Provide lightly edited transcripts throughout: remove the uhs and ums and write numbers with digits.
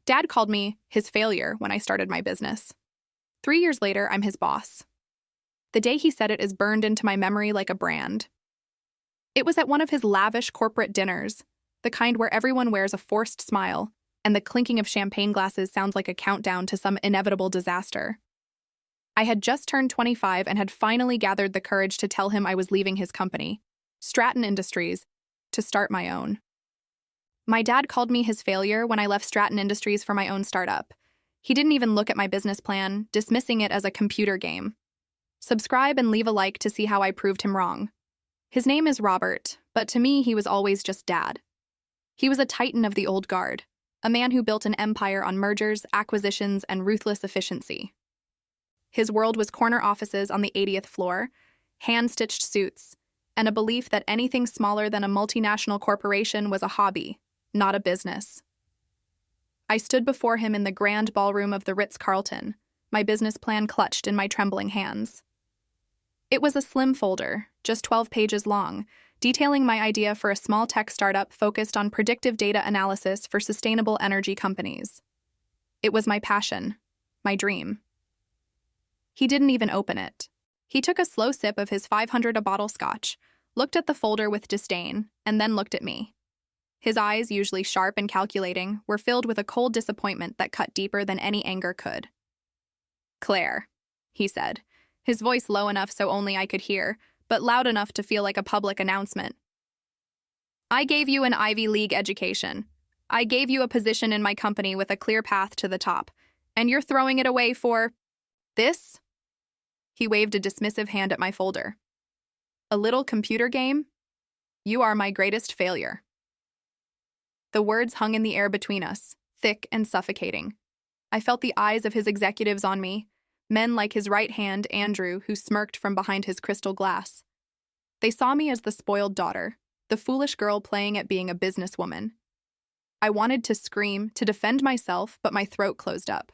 Dad called me his failure when I started my business. 3 years later, I'm his boss. The day he said it is burned into my memory like a brand. It was at one of his lavish corporate dinners, the kind where everyone wears a forced smile, and the clinking of champagne glasses sounds like a countdown to some inevitable disaster. I had just turned 25 and had finally gathered the courage to tell him I was leaving his company, Stratton Industries, to start my own. My dad called me his failure when I left Stratton Industries for my own startup. He didn't even look at my business plan, dismissing it as a computer game. Subscribe and leave a like to see how I proved him wrong. His name is Robert, but to me he was always just Dad. He was a titan of the old guard, a man who built an empire on mergers, acquisitions, and ruthless efficiency. His world was corner offices on the 80th floor, hand-stitched suits, and a belief that anything smaller than a multinational corporation was a hobby, not a business. I stood before him in the grand ballroom of the Ritz-Carlton, my business plan clutched in my trembling hands. It was a slim folder, just 12 pages long, detailing my idea for a small tech startup focused on predictive data analysis for sustainable energy companies. It was my passion, my dream. He didn't even open it. He took a slow sip of his 500-a-bottle scotch, looked at the folder with disdain, and then looked at me. His eyes, usually sharp and calculating, were filled with a cold disappointment that cut deeper than any anger could. "Claire," he said, his voice low enough so only I could hear, but loud enough to feel like a public announcement. "I gave you an Ivy League education. I gave you a position in my company with a clear path to the top, and you're throwing it away for this?" He waved a dismissive hand at my folder. "A little computer game? You are my greatest failure." The words hung in the air between us, thick and suffocating. I felt the eyes of his executives on me, men like his right hand, Andrew, who smirked from behind his crystal glass. They saw me as the spoiled daughter, the foolish girl playing at being a businesswoman. I wanted to scream, to defend myself, but my throat closed up.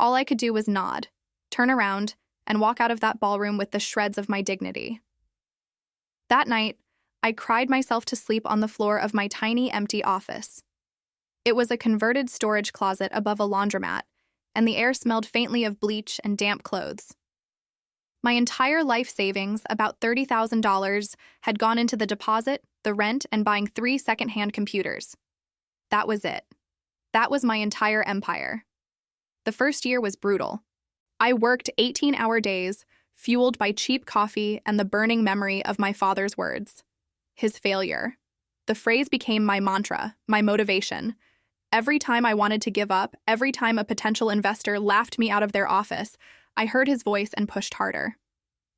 All I could do was nod, turn around, and walk out of that ballroom with the shreds of my dignity. That night, I cried myself to sleep on the floor of my tiny, empty office. It was a converted storage closet above a laundromat, and the air smelled faintly of bleach and damp clothes. My entire life savings, about $30,000, had gone into the deposit, the rent, and buying 3 second-hand computers. That was it. That was my entire empire. The first year was brutal. I worked 18-hour days, fueled by cheap coffee and the burning memory of my father's words. His failure. The phrase became my mantra, my motivation. Every time I wanted to give up, every time a potential investor laughed me out of their office, I heard his voice and pushed harder.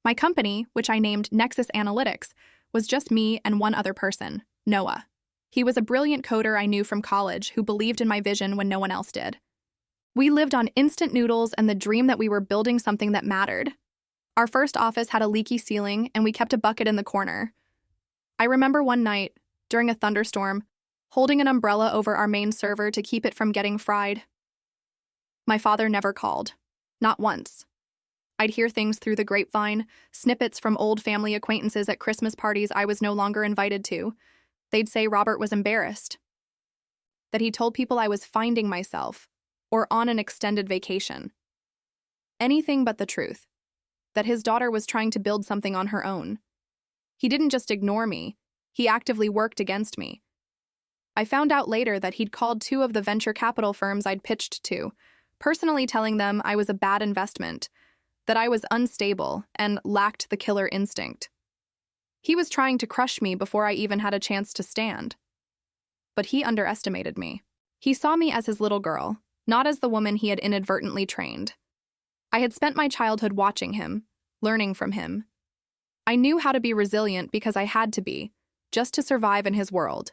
My company, which I named Nexus Analytics, was just me and one other person, Noah. He was a brilliant coder I knew from college who believed in my vision when no one else did. We lived on instant noodles and the dream that we were building something that mattered. Our first office had a leaky ceiling, and we kept a bucket in the corner. I remember one night, during a thunderstorm, holding an umbrella over our main server to keep it from getting fried. My father never called. Not once. I'd hear things through the grapevine, snippets from old family acquaintances at Christmas parties I was no longer invited to. They'd say Robert was embarrassed. That he told people I was finding myself, or on an extended vacation. Anything but the truth. That his daughter was trying to build something on her own. He didn't just ignore me, he actively worked against me. I found out later that he'd called 2 of the venture capital firms I'd pitched to, personally telling them I was a bad investment, that I was unstable and lacked the killer instinct. He was trying to crush me before I even had a chance to stand. But he underestimated me. He saw me as his little girl, not as the woman he had inadvertently trained. I had spent my childhood watching him, learning from him. I knew how to be resilient because I had to be, just to survive in his world.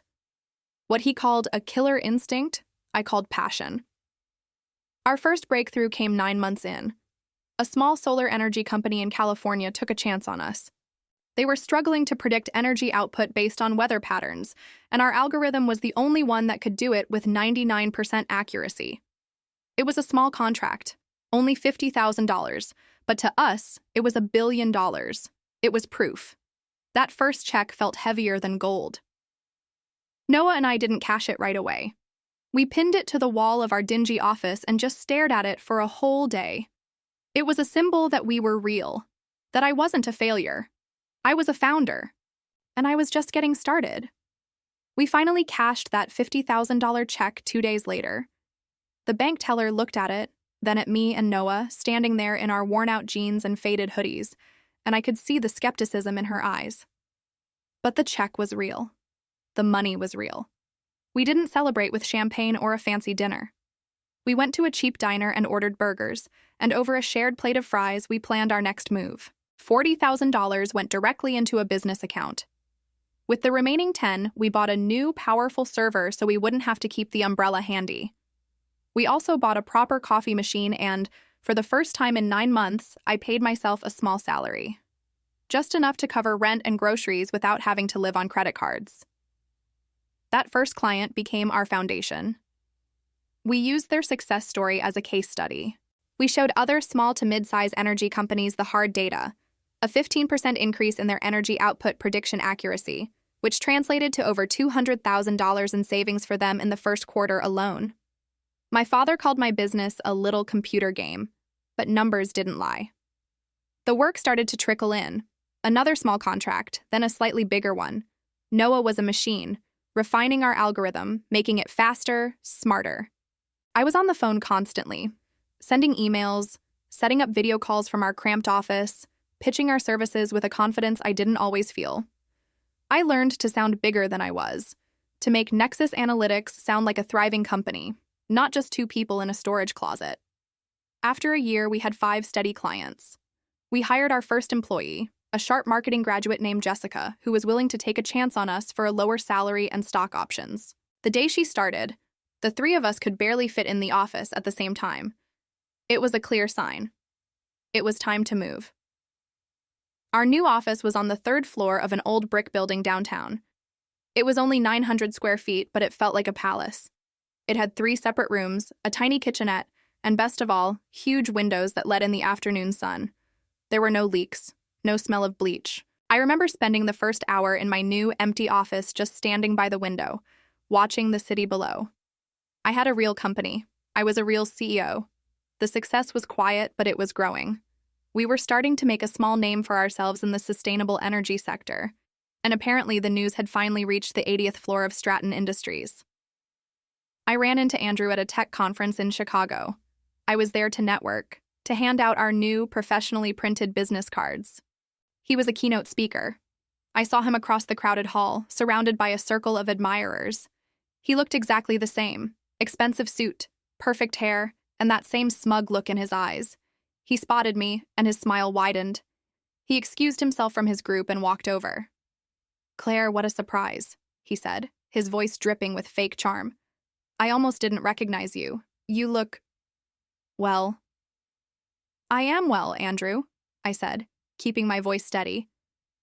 What he called a killer instinct, I called passion. Our first breakthrough came 9 months in. A small solar energy company in California took a chance on us. They were struggling to predict energy output based on weather patterns, and our algorithm was the only one that could do it with 99% accuracy. It was a small contract, only $50,000, but to us, it was $1 billion. It was proof. That first check felt heavier than gold. Noah and I didn't cash it right away. We pinned it to the wall of our dingy office and just stared at it for a whole day. It was a symbol that we were real, that I wasn't a failure. I was a founder, and I was just getting started. We finally cashed that $50,000 check 2 days later. The bank teller looked at it, then at me and Noah, standing there in our worn-out jeans and faded hoodies, and I could see the skepticism in her eyes. But the check was real. The money was real. We didn't celebrate with champagne or a fancy dinner. We went to a cheap diner and ordered burgers, and over a shared plate of fries, we planned our next move. $40,000 went directly into a business account. With the remaining 10, we bought a new, powerful server so we wouldn't have to keep the umbrella handy. We also bought a proper coffee machine and, for the first time in 9 months, I paid myself a small salary. Just enough to cover rent and groceries without having to live on credit cards. That first client became our foundation. We used their success story as a case study. We showed other small to mid-size energy companies the hard data, a 15% increase in their energy output prediction accuracy, which translated to over $200,000 in savings for them in the first quarter alone. My father called my business a little computer game, but numbers didn't lie. The work started to trickle in. Another small contract, then a slightly bigger one. Noah was a machine, refining our algorithm, making it faster, smarter. I was on the phone constantly, sending emails, setting up video calls from our cramped office, pitching our services with a confidence I didn't always feel. I learned to sound bigger than I was, to make Nexus Analytics sound like a thriving company, not just 2 people in a storage closet. After a year, we had 5 steady clients. We hired our first employee, a sharp marketing graduate named Jessica, who was willing to take a chance on us for a lower salary and stock options. The day she started, the 3 of us could barely fit in the office at the same time. It was a clear sign. It was time to move. Our new office was on the 3rd floor of an old brick building downtown. It was only 900 square feet, but it felt like a palace. It had 3 separate rooms, a tiny kitchenette, and best of all, huge windows that let in the afternoon sun. There were no leaks, no smell of bleach. I remember spending the first hour in my new, empty office just standing by the window, watching the city below. I had a real company. I was a real CEO. The success was quiet, but it was growing. We were starting to make a small name for ourselves in the sustainable energy sector, and apparently the news had finally reached the 80th floor of Stratton Industries. I ran into Andrew at a tech conference in Chicago. I was there to network, to hand out our new, professionally printed business cards. He was a keynote speaker. I saw him across the crowded hall, surrounded by a circle of admirers. He looked exactly the same. Expensive suit, perfect hair, and that same smug look in his eyes. He spotted me, and his smile widened. He excused himself from his group and walked over. "Claire, what a surprise," he said, his voice dripping with fake charm. "I almost didn't recognize you. You look... well." "I am well, Andrew," I said, keeping my voice steady.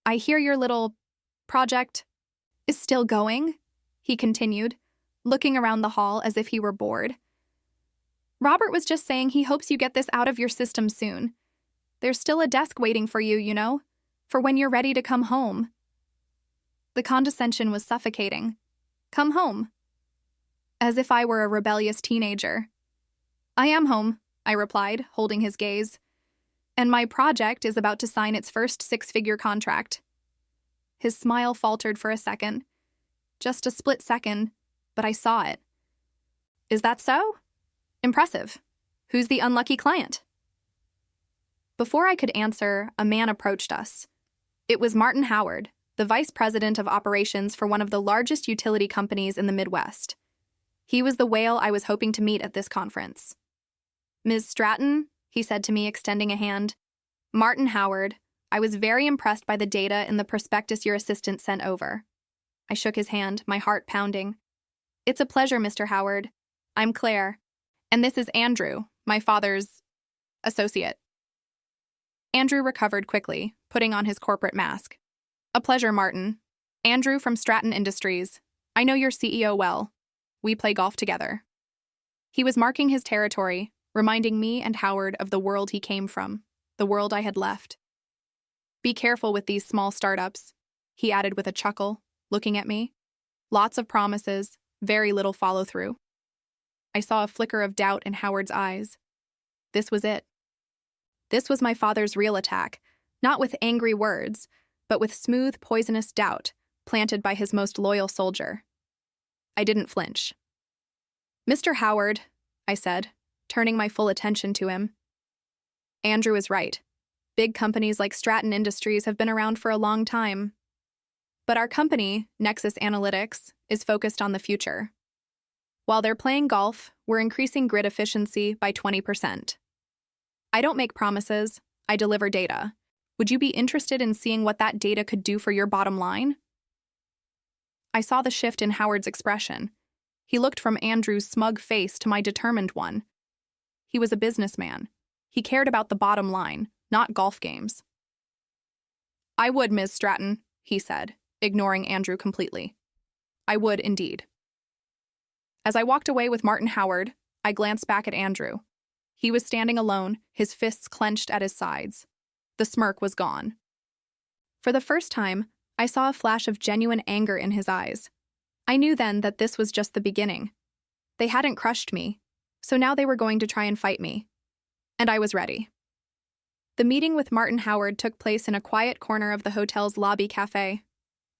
"I hear your little... project... is still going," he continued, looking around the hall as if he were bored. "Robert was just saying he hopes you get this out of your system soon. There's still a desk waiting for you, you know, for when you're ready to come home." The condescension was suffocating. Come home. As if I were a rebellious teenager. "I am home," I replied, holding his gaze. "And my project is about to sign its first 6-figure contract." His smile faltered for a second. Just a split second, but I saw it. "Is that so? Impressive. Who's the unlucky client?" Before I could answer, a man approached us. It was Martin Howard, the vice president of operations for one of the largest utility companies in the Midwest. He was the whale I was hoping to meet at this conference. "Ms. Stratton," he said to me, extending a hand. "Martin Howard, I was very impressed by the data in the prospectus your assistant sent over." I shook his hand, my heart pounding. "It's a pleasure, Mr. Howard. I'm Claire, and this is Andrew, my father's associate." Andrew recovered quickly, putting on his corporate mask. "A pleasure, Martin. Andrew from Stratton Industries. I know your CEO well. We play golf together." He was marking his territory, reminding me and Howard of the world he came from, the world I had left. "Be careful with these small startups," he added with a chuckle, looking at me. "Lots of promises, very little follow-through." I saw a flicker of doubt in Howard's eyes. This was it. This was my father's real attack, not with angry words, but with smooth, poisonous doubt planted by his most loyal soldier. I didn't flinch. "Mr. Howard," I said, turning my full attention to him. "Andrew is right. Big companies like Stratton Industries have been around for a long time. But our company, Nexus Analytics, is focused on the future. While they're playing golf, we're increasing grid efficiency by 20%. I don't make promises, I deliver data. Would you be interested in seeing what that data could do for your bottom line?" I saw the shift in Howard's expression. He looked from Andrew's smug face to my determined one. He was a businessman. He cared about the bottom line, not golf games. "I would, Ms. Stratton," he said, ignoring Andrew completely. "I would indeed." As I walked away with Martin Howard, I glanced back at Andrew. He was standing alone, his fists clenched at his sides. The smirk was gone. For the first time, I saw a flash of genuine anger in his eyes. I knew then that this was just the beginning. They hadn't crushed me, so now they were going to try and fight me. And I was ready. The meeting with Martin Howard took place in a quiet corner of the hotel's lobby cafe.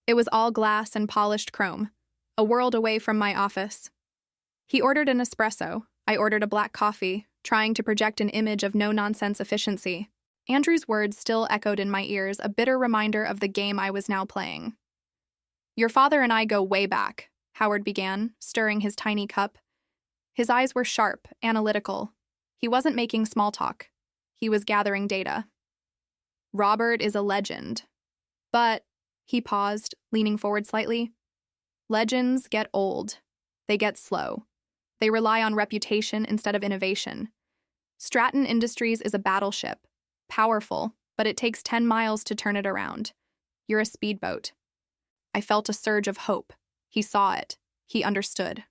It was all glass and polished chrome, a world away from my office. He ordered an espresso. I ordered a black coffee, trying to project an image of no-nonsense efficiency. Andrew's words still echoed in my ears, a bitter reminder of the game I was now playing. "Your father and I go way back," Howard began, stirring his tiny cup. His eyes were sharp, analytical. He wasn't making small talk. He was gathering data. "Robert is a legend. But," he paused, leaning forward slightly, "legends get old. They get slow. They rely on reputation instead of innovation. Stratton Industries is a battleship. Powerful, but it takes 10 miles to turn it around. You're a speedboat." I felt a surge of hope. He saw it. He understood.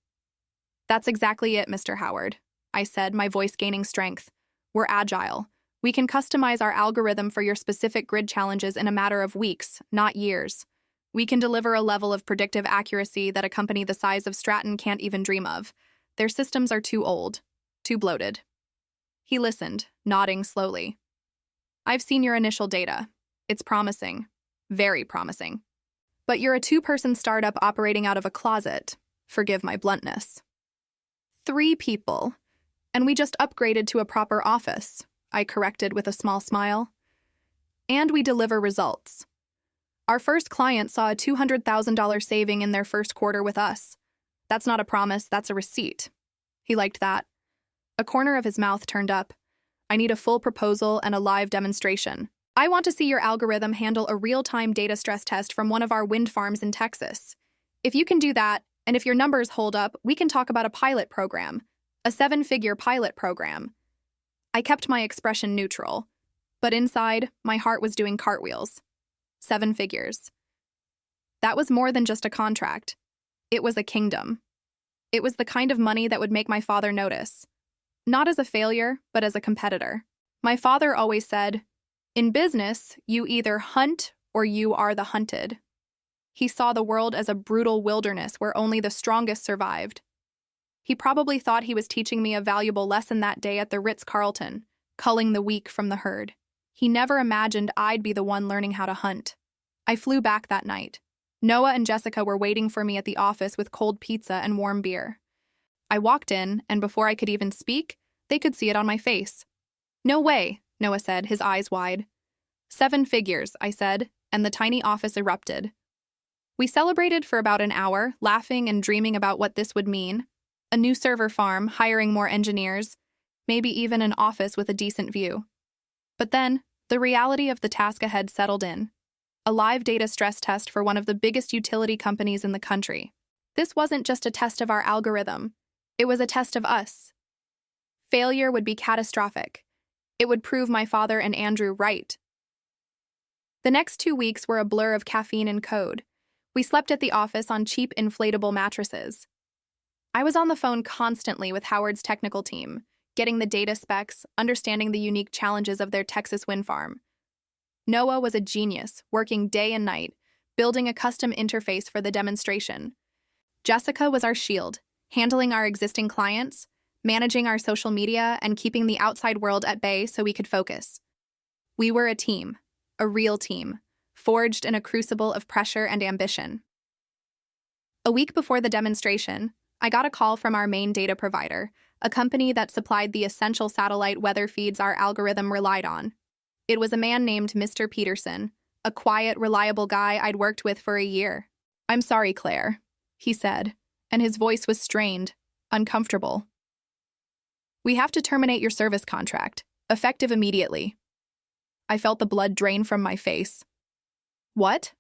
"That's exactly it, Mr. Howard," I said, my voice gaining strength. "We're agile. We can customize our algorithm for your specific grid challenges in a matter of weeks, not years. We can deliver a level of predictive accuracy that a company the size of Stratton can't even dream of. Their systems are too old, too bloated." He listened, nodding slowly. "I've seen your initial data. It's promising. Very promising. But you're a two-person startup operating out of a closet. Forgive my bluntness." 3 people. And we just upgraded to a proper office," I corrected with a small smile. "And we deliver results. Our first client saw a $200,000 saving in their first quarter with us. That's not a promise, that's a receipt." He liked that. A corner of his mouth turned up. "I need a full proposal and a live demonstration. I want to see your algorithm handle a real-time data stress test from one of our wind farms in Texas. If you can do that, and if your numbers hold up, we can talk about a pilot program, a 7-figure pilot program." I kept my expression neutral, but inside, my heart was doing cartwheels. 7 figures. That was more than just a contract. It was a kingdom. It was the kind of money that would make my father notice. Not as a failure, but as a competitor. My father always said, "In business, you either hunt or you are the hunted." He saw the world as a brutal wilderness where only the strongest survived. He probably thought he was teaching me a valuable lesson that day at the Ritz-Carlton, culling the weak from the herd. He never imagined I'd be the one learning how to hunt. I flew back that night. Noah and Jessica were waiting for me at the office with cold pizza and warm beer. I walked in, and before I could even speak, they could see it on my face. "No way," Noah said, his eyes wide. 7 figures, I said, and the tiny office erupted. We celebrated for about an hour, laughing and dreaming about what this would mean. A new server farm, hiring more engineers, maybe even an office with a decent view. But then, the reality of the task ahead settled in. A live data stress test for one of the biggest utility companies in the country. This wasn't just a test of our algorithm. It was a test of us. Failure would be catastrophic. It would prove my father and Andrew right. The next 2 weeks were a blur of caffeine and code. We slept at the office on cheap inflatable mattresses. I was on the phone constantly with Howard's technical team, getting the data specs, understanding the unique challenges of their Texas wind farm. Noah was a genius, working day and night, building a custom interface for the demonstration. Jessica was our shield, handling our existing clients, managing our social media and keeping the outside world at bay so we could focus. We were a team, a real team, forged in a crucible of pressure and ambition. A week before the demonstration, I got a call from our main data provider, a company that supplied the essential satellite weather feeds our algorithm relied on. It was a man named Mr. Peterson, a quiet, reliable guy I'd worked with for a year. "I'm sorry, Claire," he said, and his voice was strained, uncomfortable. "We have to terminate your service contract, effective immediately." I felt the blood drain from my face. "What?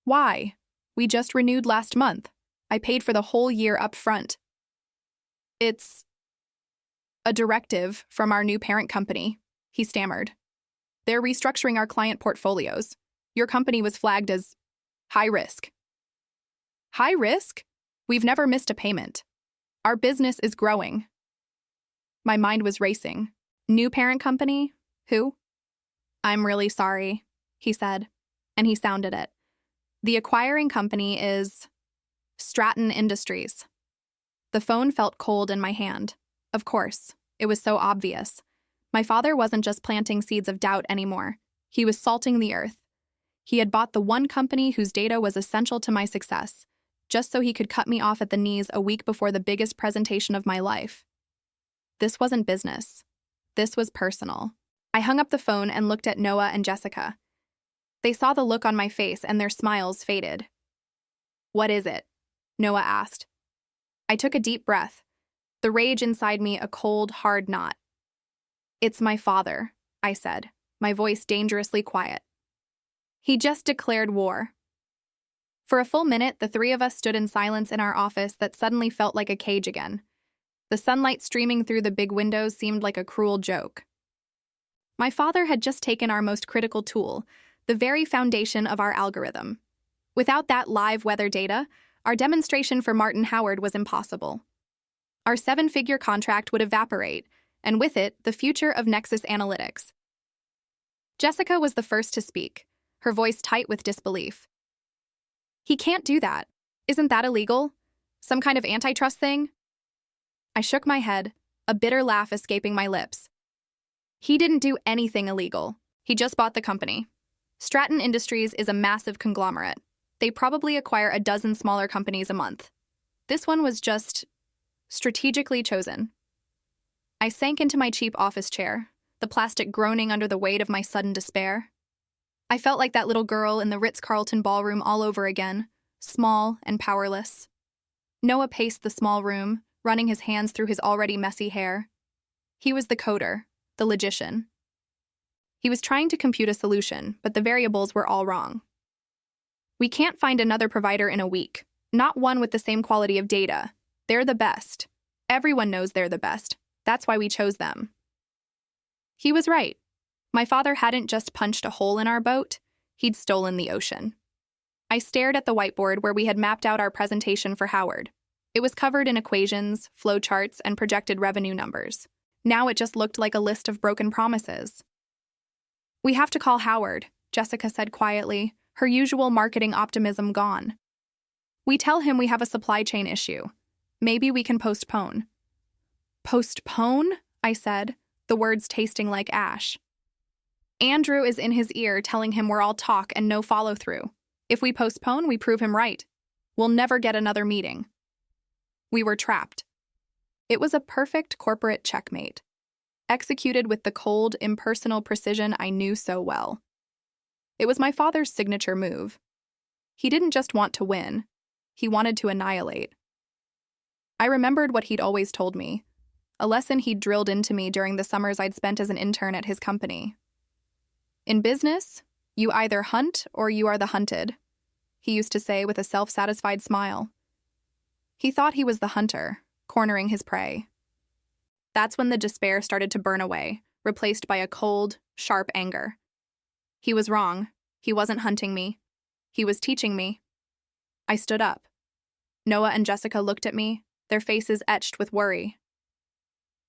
Why? We just renewed last month. I paid for the whole year up front." "It's a directive from our new parent company," he stammered. "They're restructuring our client portfolios. Your company was flagged as high risk." "High risk? We've never missed a payment. Our business is growing." My mind was racing. New parent company? Who? "I'm really sorry," he said, and he sounded it. "The acquiring company is Stratton Industries." The phone felt cold in my hand. Of course, it was so obvious. My father wasn't just planting seeds of doubt anymore. He was salting the earth. He had bought the one company whose data was essential to my success, just so he could cut me off at the knees a week before the biggest presentation of my life. This wasn't business. This was personal. I hung up the phone and looked at Noah and Jessica. They saw the look on my face and their smiles faded. "What is it?" Noah asked. I took a deep breath, the rage inside me a cold, hard knot. "It's my father," I said, my voice dangerously quiet. "He just declared war." For a full minute, the three of us stood in silence in our office that suddenly felt like a cage again. The sunlight streaming through the big windows seemed like a cruel joke. My father had just taken our most critical tool, the very foundation of our algorithm. Without that live weather data, our demonstration for Martin Howard was impossible. Our 7-figure contract would evaporate, and with it, the future of Nexus Analytics. Jessica was the first to speak, her voice tight with disbelief. "He can't do that. Isn't that illegal? Some kind of antitrust thing?" I shook my head, a bitter laugh escaping my lips. "He didn't do anything illegal. He just bought the company. Stratton Industries is a massive conglomerate. They probably acquire a dozen smaller companies a month. This one was just strategically chosen." I sank into my cheap office chair, the plastic groaning under the weight of my sudden despair. I felt like that little girl in the Ritz-Carlton ballroom all over again, small and powerless. Noah paced the small room, running his hands through his already messy hair. He was the coder, the logician. He was trying to compute a solution, but the variables were all wrong. "We can't find another provider in a week, not one with the same quality of data. They're the best. Everyone knows they're the best. That's why we chose them." He was right. My father hadn't just punched a hole in our boat, he'd stolen the ocean. I stared at the whiteboard where we had mapped out our presentation for Howard. It was covered in equations, flowcharts, and projected revenue numbers. Now it just looked like a list of broken promises. "We have to call Howard," Jessica said quietly, her usual marketing optimism gone. "We tell him we have a supply chain issue. Maybe we can postpone." "Postpone?" I said, the words tasting like ash. "Andrew is in his ear telling him we're all talk and no follow-through. If we postpone, we prove him right. We'll never get another meeting." We were trapped. It was a perfect corporate checkmate, executed with the cold, impersonal precision I knew so well. It was my father's signature move. He didn't just want to win, he wanted to annihilate. I remembered what he'd always told me, a lesson he'd drilled into me during the summers I'd spent as an intern at his company. "In business, you either hunt or you are the hunted," he used to say with a self-satisfied smile. He thought he was the hunter, cornering his prey. That's when the despair started to burn away, replaced by a cold, sharp anger. He was wrong. He wasn't hunting me. He was teaching me. I stood up. Noah and Jessica looked at me, their faces etched with worry.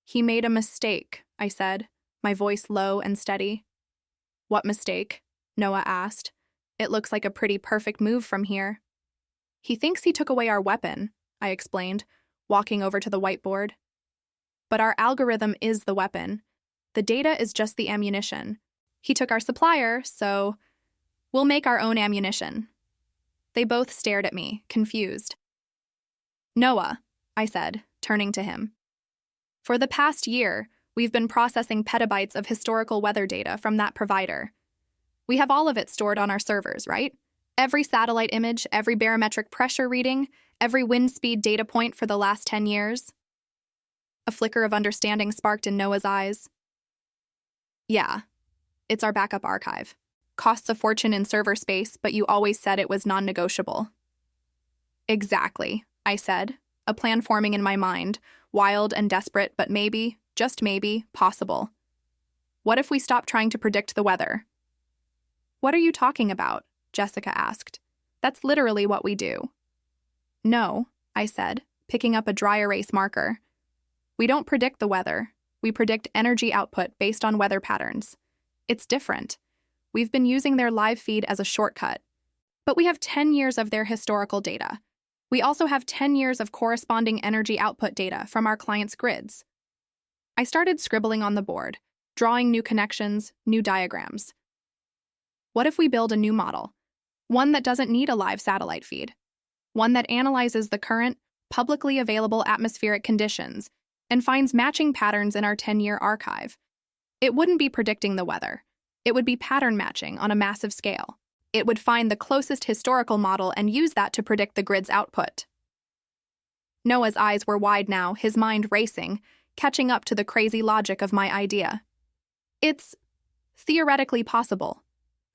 "He made a mistake," I said, my voice low and steady. "What mistake?" Noah asked. "It looks like a pretty perfect move from here." "He thinks he took away our weapon," I explained, walking over to the whiteboard. But our algorithm is the weapon. The data is just the ammunition. He took our supplier, so we'll make our own ammunition. They both stared at me, confused. Noah, I said, turning to him. For the past year, we've been processing petabytes of historical weather data from that provider. We have all of it stored on our servers, right? Every satellite image, every barometric pressure reading, every wind speed data point for the last 10 years. A flicker of understanding sparked in Noah's eyes. Yeah, it's our backup archive. Costs a fortune in server space, but you always said it was non-negotiable. Exactly, I said, a plan forming in my mind, wild and desperate, but maybe, just maybe, possible. What if we stop trying to predict the weather? What are you talking about? Jessica asked. That's literally what we do. No, I said, picking up a dry erase marker. We don't predict the weather. We predict energy output based on weather patterns. It's different. We've been using their live feed as a shortcut. But we have 10 years of their historical data. We also have 10 years of corresponding energy output data from our clients' grids. I started scribbling on the board, drawing new connections, new diagrams. What if we build a new model? One that doesn't need a live satellite feed. One that analyzes the current, publicly available atmospheric conditions and finds matching patterns in our 10-year archive. It wouldn't be predicting the weather. It would be pattern matching on a massive scale. It would find the closest historical model and use that to predict the grid's output. Noah's eyes were wide now, his mind racing, catching up to the crazy logic of my idea. It's theoretically possible.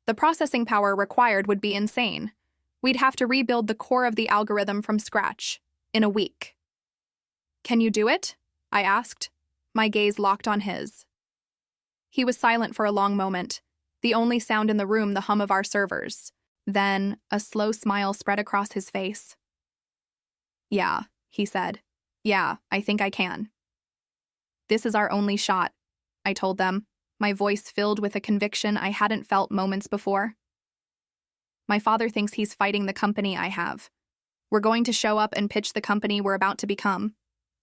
The processing power required would be insane. We'd have to rebuild the core of the algorithm from scratch, in a week. Can you do it? I asked, my gaze locked on his. He was silent for a long moment, the only sound in the room the hum of our servers. Then, a slow smile spread across his face. Yeah, he said. Yeah, I think I can. This is our only shot, I told them, my voice filled with a conviction I hadn't felt moments before. My father thinks he's fighting the company I have. We're going to show up and pitch the company we're about to become.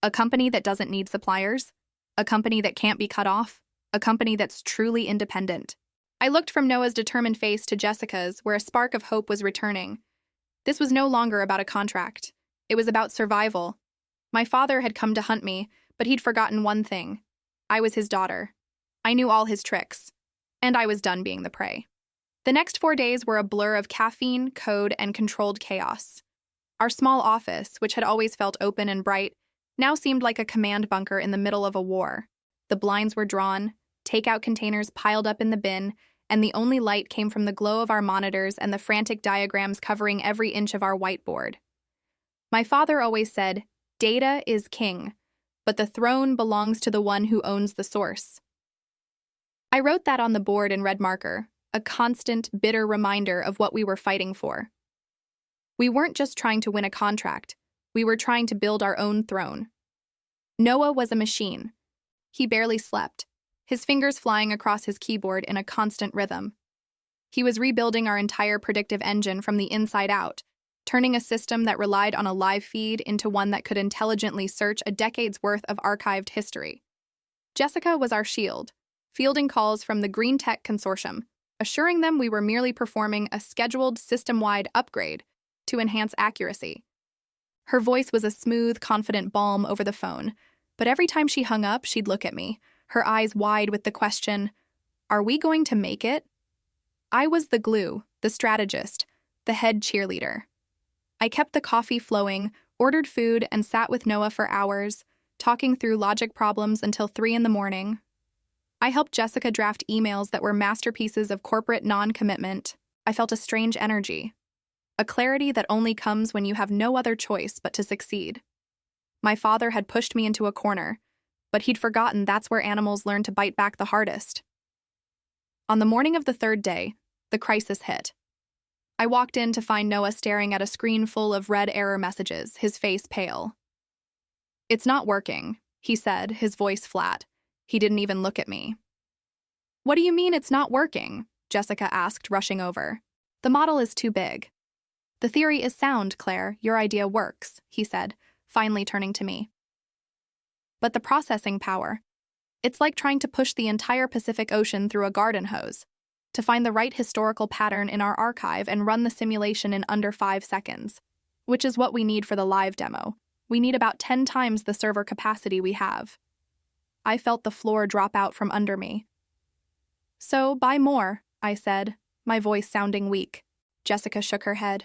A company that doesn't need suppliers. A company that can't be cut off. A company that's truly independent. I looked from Noah's determined face to Jessica's, where a spark of hope was returning. This was no longer about a contract. It was about survival. My father had come to hunt me, but he'd forgotten one thing. I was his daughter. I knew all his tricks. And I was done being the prey. The next 4 days were a blur of caffeine, code, and controlled chaos. Our small office, which had always felt open and bright, now seemed like a command bunker in the middle of a war. The blinds were drawn, takeout containers piled up in the bin, and the only light came from the glow of our monitors and the frantic diagrams covering every inch of our whiteboard. My father always said, "Data is king, but the throne belongs to the one who owns the source." I wrote that on the board in red marker, a constant, bitter reminder of what we were fighting for. We weren't just trying to win a contract. We were trying to build our own throne. Noah was a machine. He barely slept, his fingers flying across his keyboard in a constant rhythm. He was rebuilding our entire predictive engine from the inside out, turning a system that relied on a live feed into one that could intelligently search a decade's worth of archived history. Jessica was our shield, fielding calls from the Green Tech Consortium, assuring them we were merely performing a scheduled system-wide upgrade to enhance accuracy. Her voice was a smooth, confident balm over the phone, but every time she hung up, she'd look at me, her eyes wide with the question, "Are we going to make it?" I was the glue, the strategist, the head cheerleader. I kept the coffee flowing, ordered food, and sat with Noah for hours, talking through logic problems until 3 in the morning. I helped Jessica draft emails that were masterpieces of corporate non-commitment. I felt a strange energy, a clarity that only comes when you have no other choice but to succeed. My father had pushed me into a corner, but he'd forgotten that's where animals learn to bite back the hardest. On the morning of the 3rd day, the crisis hit. I walked in to find Noah staring at a screen full of red error messages, his face pale. "It's not working," he said, his voice flat. He didn't even look at me. "What do you mean it's not working?" Jessica asked, rushing over. "The model is too big." "The theory is sound, Claire. Your idea works," he said, finally turning to me. But the processing power, it's like trying to push the entire Pacific Ocean through a garden hose to find the right historical pattern in our archive and run the simulation in under 5 seconds, which is what we need for the live demo. We need about 10 times the server capacity we have. I felt the floor drop out from under me. So, buy more, I said, my voice sounding weak. Jessica shook her head.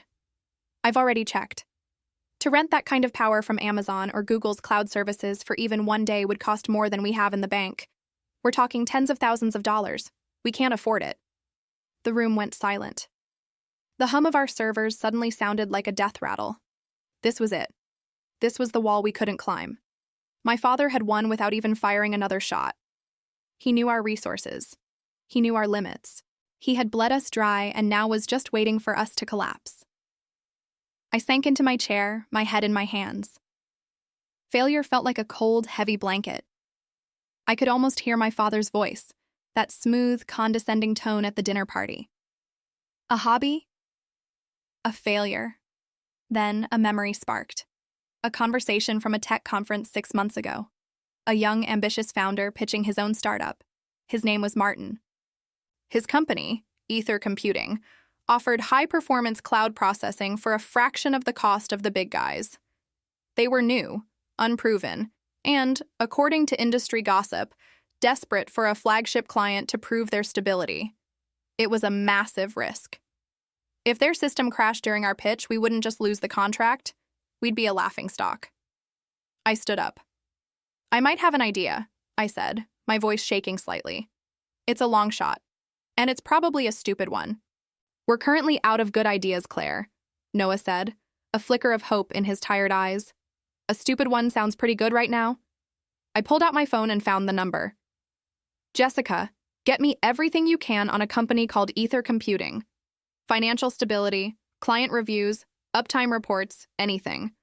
I've already checked. To rent that kind of power from Amazon or Google's cloud services for even one day would cost more than we have in the bank. We're talking tens of thousands of dollars. We can't afford it. The room went silent. The hum of our servers suddenly sounded like a death rattle. This was it. This was the wall we couldn't climb. My father had won without even firing another shot. He knew our resources. He knew our limits. He had bled us dry and now was just waiting for us to collapse. I sank into my chair, my head in my hands. Failure felt like a cold, heavy blanket. I could almost hear my father's voice, that smooth, condescending tone at the dinner party. A hobby? A failure. Then a memory sparked. A conversation from a tech conference 6 months ago. A young, ambitious founder pitching his own startup. His name was Martin. His company, Ether Computing, offered high-performance cloud processing for a fraction of the cost of the big guys. They were new, unproven, and, according to industry gossip, desperate for a flagship client to prove their stability. It was a massive risk. If their system crashed during our pitch, we wouldn't just lose the contract, we'd be a laughingstock. I stood up. I might have an idea, I said, my voice shaking slightly. It's a long shot, and it's probably a stupid one. We're currently out of good ideas, Claire, Noah said, a flicker of hope in his tired eyes. A stupid one sounds pretty good right now. I pulled out my phone and found the number. Jessica, get me everything you can on a company called Ether Computing. Financial stability, client reviews, uptime reports, anything.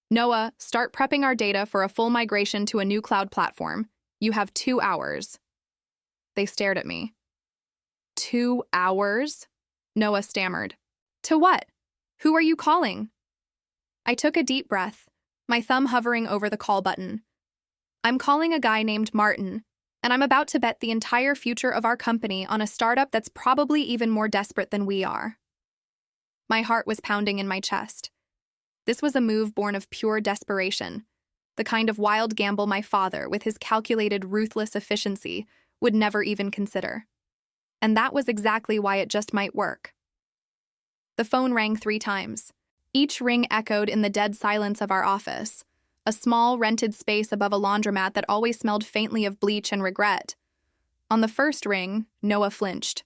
Noah, start prepping our data for a full migration to a new cloud platform. You have 2 hours. They stared at me. 2 hours? Noah stammered. To what? Who are you calling? I took a deep breath, my thumb hovering over the call button. I'm calling a guy named Martin, and I'm about to bet the entire future of our company on a startup that's probably even more desperate than we are. My heart was pounding in my chest. This was a move born of pure desperation, the kind of wild gamble my father, with his calculated, ruthless efficiency, would never even consider. And that was exactly why it just might work. The phone rang 3 times. Each ring echoed in the dead silence of our office, a small, rented space above a laundromat that always smelled faintly of bleach and regret. On the first ring, Noah flinched.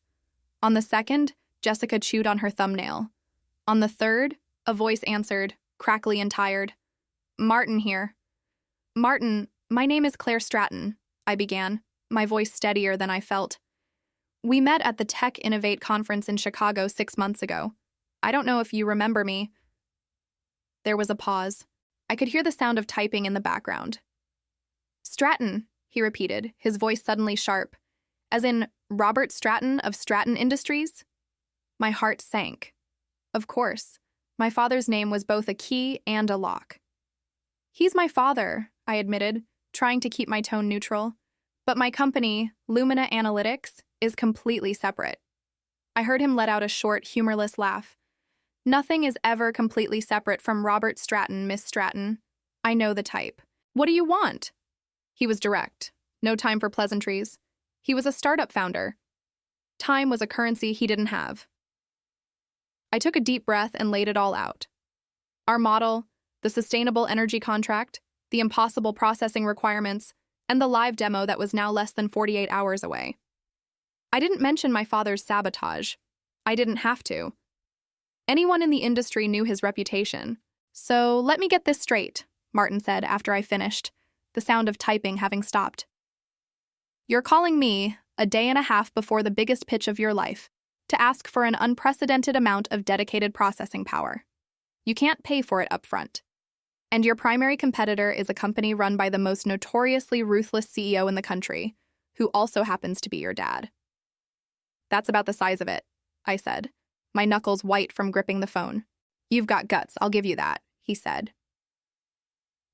On the second, Jessica chewed on her thumbnail. On the third, a voice answered, crackly and tired. Martin here. Martin, my name is Claire Stratton, I began, my voice steadier than I felt. We met at the Tech Innovate conference in Chicago 6 months ago. I don't know if you remember me. There was a pause. I could hear the sound of typing in the background. Stratton, he repeated, his voice suddenly sharp. As in Robert Stratton of Stratton Industries? My heart sank. Of course. My father's name was both a key and a lock. He's my father, I admitted, trying to keep my tone neutral. But my company, Lumina Analytics, is completely separate. I heard him let out a short, humorless laugh. Nothing is ever completely separate from Robert Stratton, Miss Stratton. I know the type. What do you want? He was direct. No time for pleasantries. He was a startup founder. Time was a currency he didn't have. I took a deep breath and laid it all out. Our model, the sustainable energy contract, the impossible processing requirements, and the live demo that was now less than 48 hours away. I didn't mention my father's sabotage. I didn't have to. Anyone in the industry knew his reputation. So let me get this straight, Martin said after I finished, the sound of typing having stopped. You're calling me, a day and a half before the biggest pitch of your life, to ask for an unprecedented amount of dedicated processing power. You can't pay for it up front. And your primary competitor is a company run by the most notoriously ruthless CEO in the country, who also happens to be your dad. That's about the size of it, I said, my knuckles white from gripping the phone. You've got guts, I'll give you that, he said.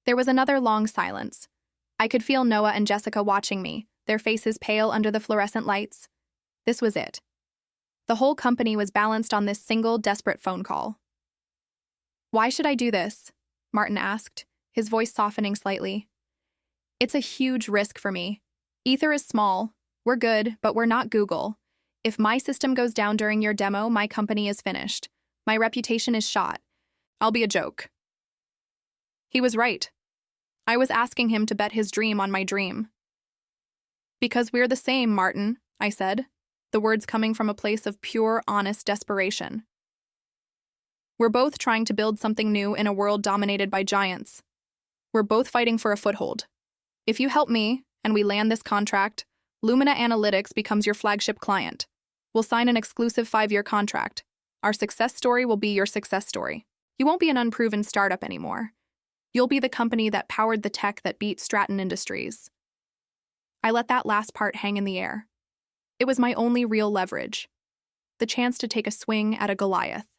There was another long silence. I could feel Noah and Jessica watching me, their faces pale under the fluorescent lights. This was it. The whole company was balanced on this single, desperate phone call. "Why should I do this?" Martin asked, his voice softening slightly. "It's a huge risk for me. Ether is small. We're good, but we're not Google. If my system goes down during your demo, my company is finished. My reputation is shot. I'll be a joke." He was right. I was asking him to bet his dream on my dream. "Because we're the same, Martin," I said, the words coming from a place of pure, honest desperation. "We're both trying to build something new in a world dominated by giants. We're both fighting for a foothold. If you help me, and we land this contract, Lumina Analytics becomes your flagship client. We'll sign an exclusive 5-year contract. Our success story will be your success story. You won't be an unproven startup anymore. You'll be the company that powered the tech that beat Stratton Industries." I let that last part hang in the air. It was my only real leverage, the chance to take a swing at a Goliath.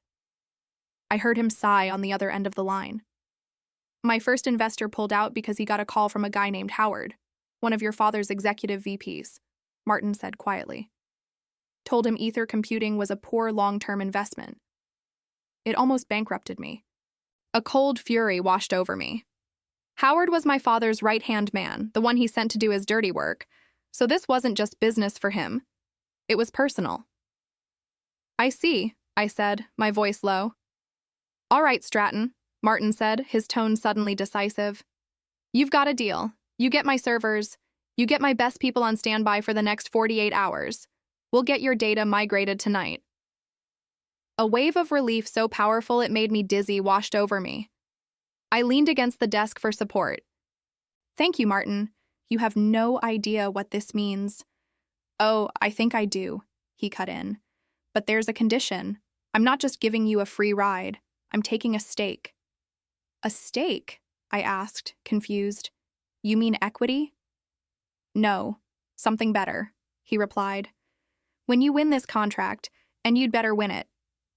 I heard him sigh on the other end of the line. "My first investor pulled out because he got a call from a guy named Howard, one of your father's executive VPs," Martin said quietly. "Told him Ether Computing was a poor long-term investment. It almost bankrupted me." A cold fury washed over me. Howard was my father's right-hand man, the one he sent to do his dirty work, so this wasn't just business for him. It was personal. "I see," I said, my voice low. "All right, Stratton," Martin said, his tone suddenly decisive. "You've got a deal. You get my servers. You get my best people on standby for the next 48 hours. We'll get your data migrated tonight." A wave of relief so powerful it made me dizzy washed over me. I leaned against the desk for support. "Thank you, Martin. You have no idea what this means." "Oh, I think I do," he cut in. "But there's a condition. I'm not just giving you a free ride. I'm taking a stake." "A stake?" I asked, confused. "You mean equity?" "No, something better," he replied. "When you win this contract, and you'd better win it,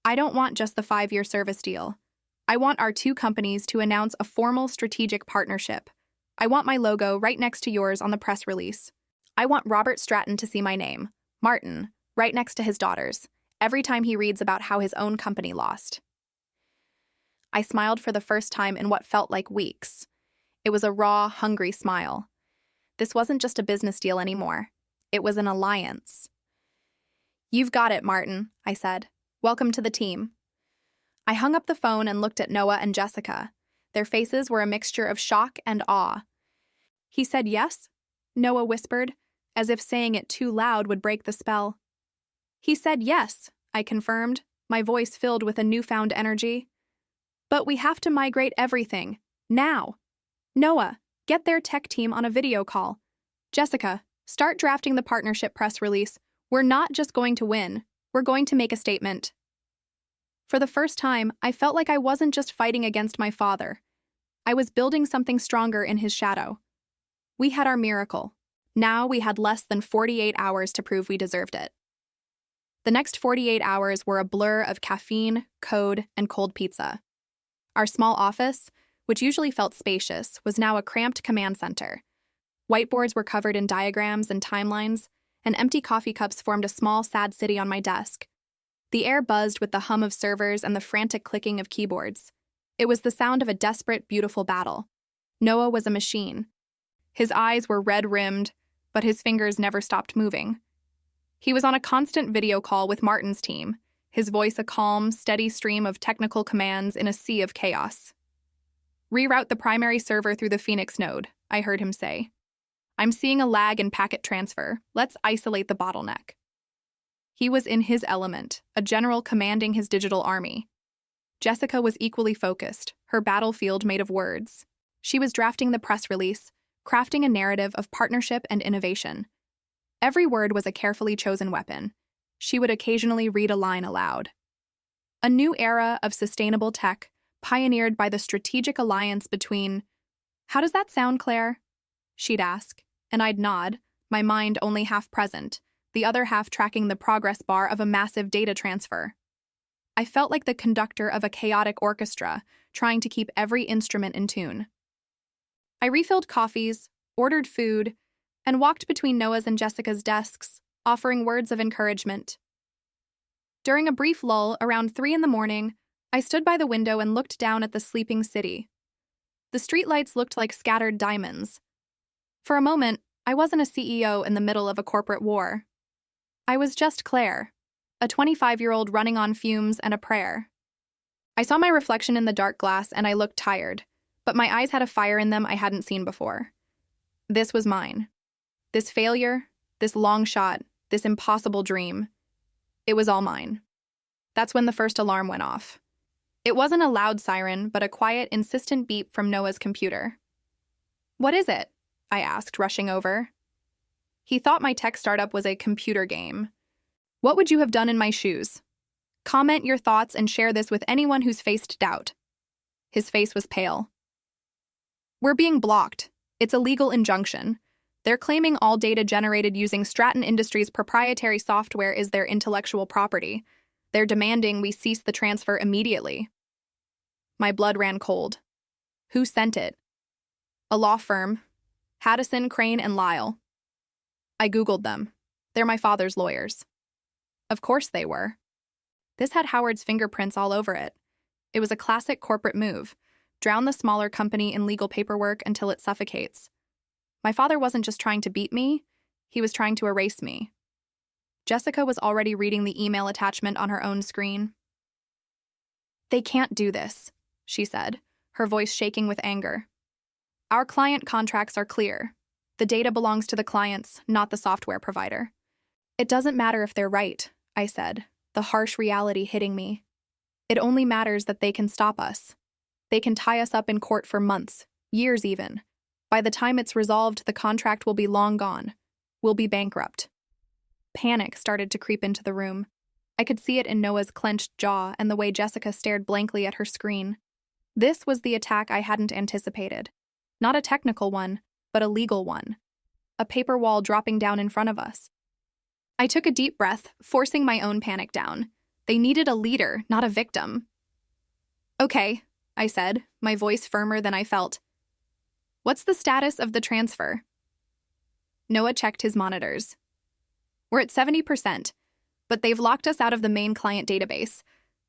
I don't want just the 5-year service deal. I want our two companies to announce a formal strategic partnership. I want my logo right next to yours on the press release. I want Robert Stratton to see my name, Martin, right next to his daughter's, every time he reads about how his own company lost." I smiled for the first time in what felt like weeks. It was a raw, hungry smile. This wasn't just a business deal anymore. It was an alliance. "You've got it, Martin," I said. "Welcome to the team." I hung up the phone and looked at Noah and Jessica. Their faces were a mixture of shock and awe. "He said yes?" Noah whispered, as if saying it too loud would break the spell. "He said yes," I confirmed, my voice filled with a newfound energy. "But we have to migrate everything, now. Noah, get their tech team on a video call. Jessica, start drafting the partnership press release. We're not just going to win, we're going to make a statement." For the first time, I felt like I wasn't just fighting against my father. I was building something stronger in his shadow. We had our miracle. Now we had less than 48 hours to prove we deserved it. The next 48 hours were a blur of caffeine, code, and cold pizza. Our small office, which usually felt spacious, was now a cramped command center. Whiteboards were covered in diagrams and timelines, and empty coffee cups formed a small, sad city on my desk. The air buzzed with the hum of servers and the frantic clicking of keyboards. It was the sound of a desperate, beautiful battle. Noah was a machine. His eyes were red-rimmed, but his fingers never stopped moving. He was on a constant video call with Martin's team, his voice a calm, steady stream of technical commands in a sea of chaos. "Reroute the primary server through the Phoenix node," I heard him say. "I'm seeing a lag in packet transfer. Let's isolate the bottleneck." He was in his element, a general commanding his digital army. Jessica was equally focused, her battlefield made of words. She was drafting the press release, crafting a narrative of partnership and innovation. Every word was a carefully chosen weapon. She would occasionally read a line aloud. "A new era of sustainable tech, pioneered by the strategic alliance between—" "How does that sound, Claire?" she'd ask, and I'd nod, my mind only half present, the other half tracking the progress bar of a massive data transfer. I felt like the conductor of a chaotic orchestra, trying to keep every instrument in tune. I refilled coffees, ordered food, and walked between Noah's and Jessica's desks, offering words of encouragement. During a brief lull around 3 in the morning, I stood by the window and looked down at the sleeping city. The streetlights looked like scattered diamonds. For a moment, I wasn't a CEO in the middle of a corporate war. I was just Claire, a 25-year-old running on fumes and a prayer. I saw my reflection in the dark glass and I looked tired, but my eyes had a fire in them I hadn't seen before. This was mine. This failure, this long shot, this impossible dream. It was all mine. That's when the first alarm went off. It wasn't a loud siren, but a quiet, insistent beep from Noah's computer. "What is it?" I asked, rushing over. He thought my tech startup was a computer game. "What would you have done in my shoes? Comment your thoughts and share this with anyone who's faced doubt." His face was pale. "We're being blocked. It's a legal injunction. They're claiming all data generated using Stratton Industries' proprietary software is their intellectual property. They're demanding we cease the transfer immediately." My blood ran cold. Who sent it? A law firm. Haddison, Crane, and Lyle. I Googled them. They're my father's lawyers. Of course they were. This had Howard's fingerprints all over it. It was a classic corporate move. Drown the smaller company in legal paperwork until it suffocates. My father wasn't just trying to beat me, he was trying to erase me. Jessica was already reading the email attachment on her own screen. "They can't do this," she said, her voice shaking with anger. "Our client contracts are clear. The data belongs to the clients, not the software provider." "It doesn't matter if they're right," I said, the harsh reality hitting me. "It only matters that they can stop us. They can tie us up in court for months, years even. By the time it's resolved, the contract will be long gone. We'll be bankrupt." Panic started to creep into the room. I could see it in Noah's clenched jaw and the way Jessica stared blankly at her screen. This was the attack I hadn't anticipated. Not a technical one, but a legal one. A paper wall dropping down in front of us. I took a deep breath, forcing my own panic down. They needed a leader, not a victim. "Okay," I said, my voice firmer than I felt. "What's the status of the transfer?" Noah checked his monitors. "We're at 70%, but they've locked us out of the main client database,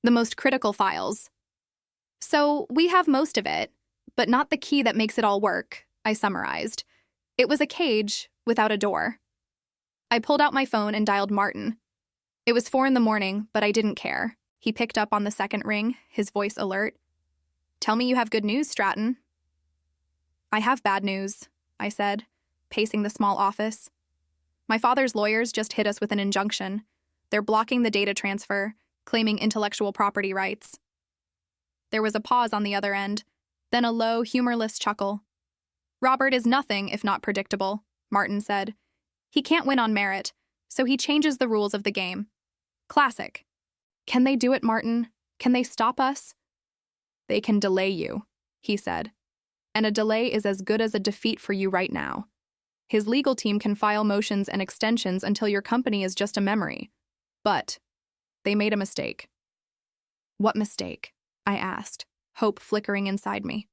the most critical files. So we have most of it, but not the key that makes it all work," I summarized. It was a cage without a door. I pulled out my phone and dialed Martin. It was 4 in the morning, but I didn't care. He picked up on the second ring, his voice alert. "Tell me you have good news, Stratton." "I have bad news," I said, pacing the small office. "My father's lawyers just hit us with an injunction. They're blocking the data transfer, claiming intellectual property rights." There was a pause on the other end, then a low, humorless chuckle. "Robert is nothing if not predictable," Martin said. "He can't win on merit, so he changes the rules of the game. Classic." "Can they do it, Martin? Can they stop us?" "They can delay you," he said. "And a delay is as good as a defeat for you right now. His legal team can file motions and extensions until your company is just a memory. But they made a mistake." "What mistake?" I asked, hope flickering inside me.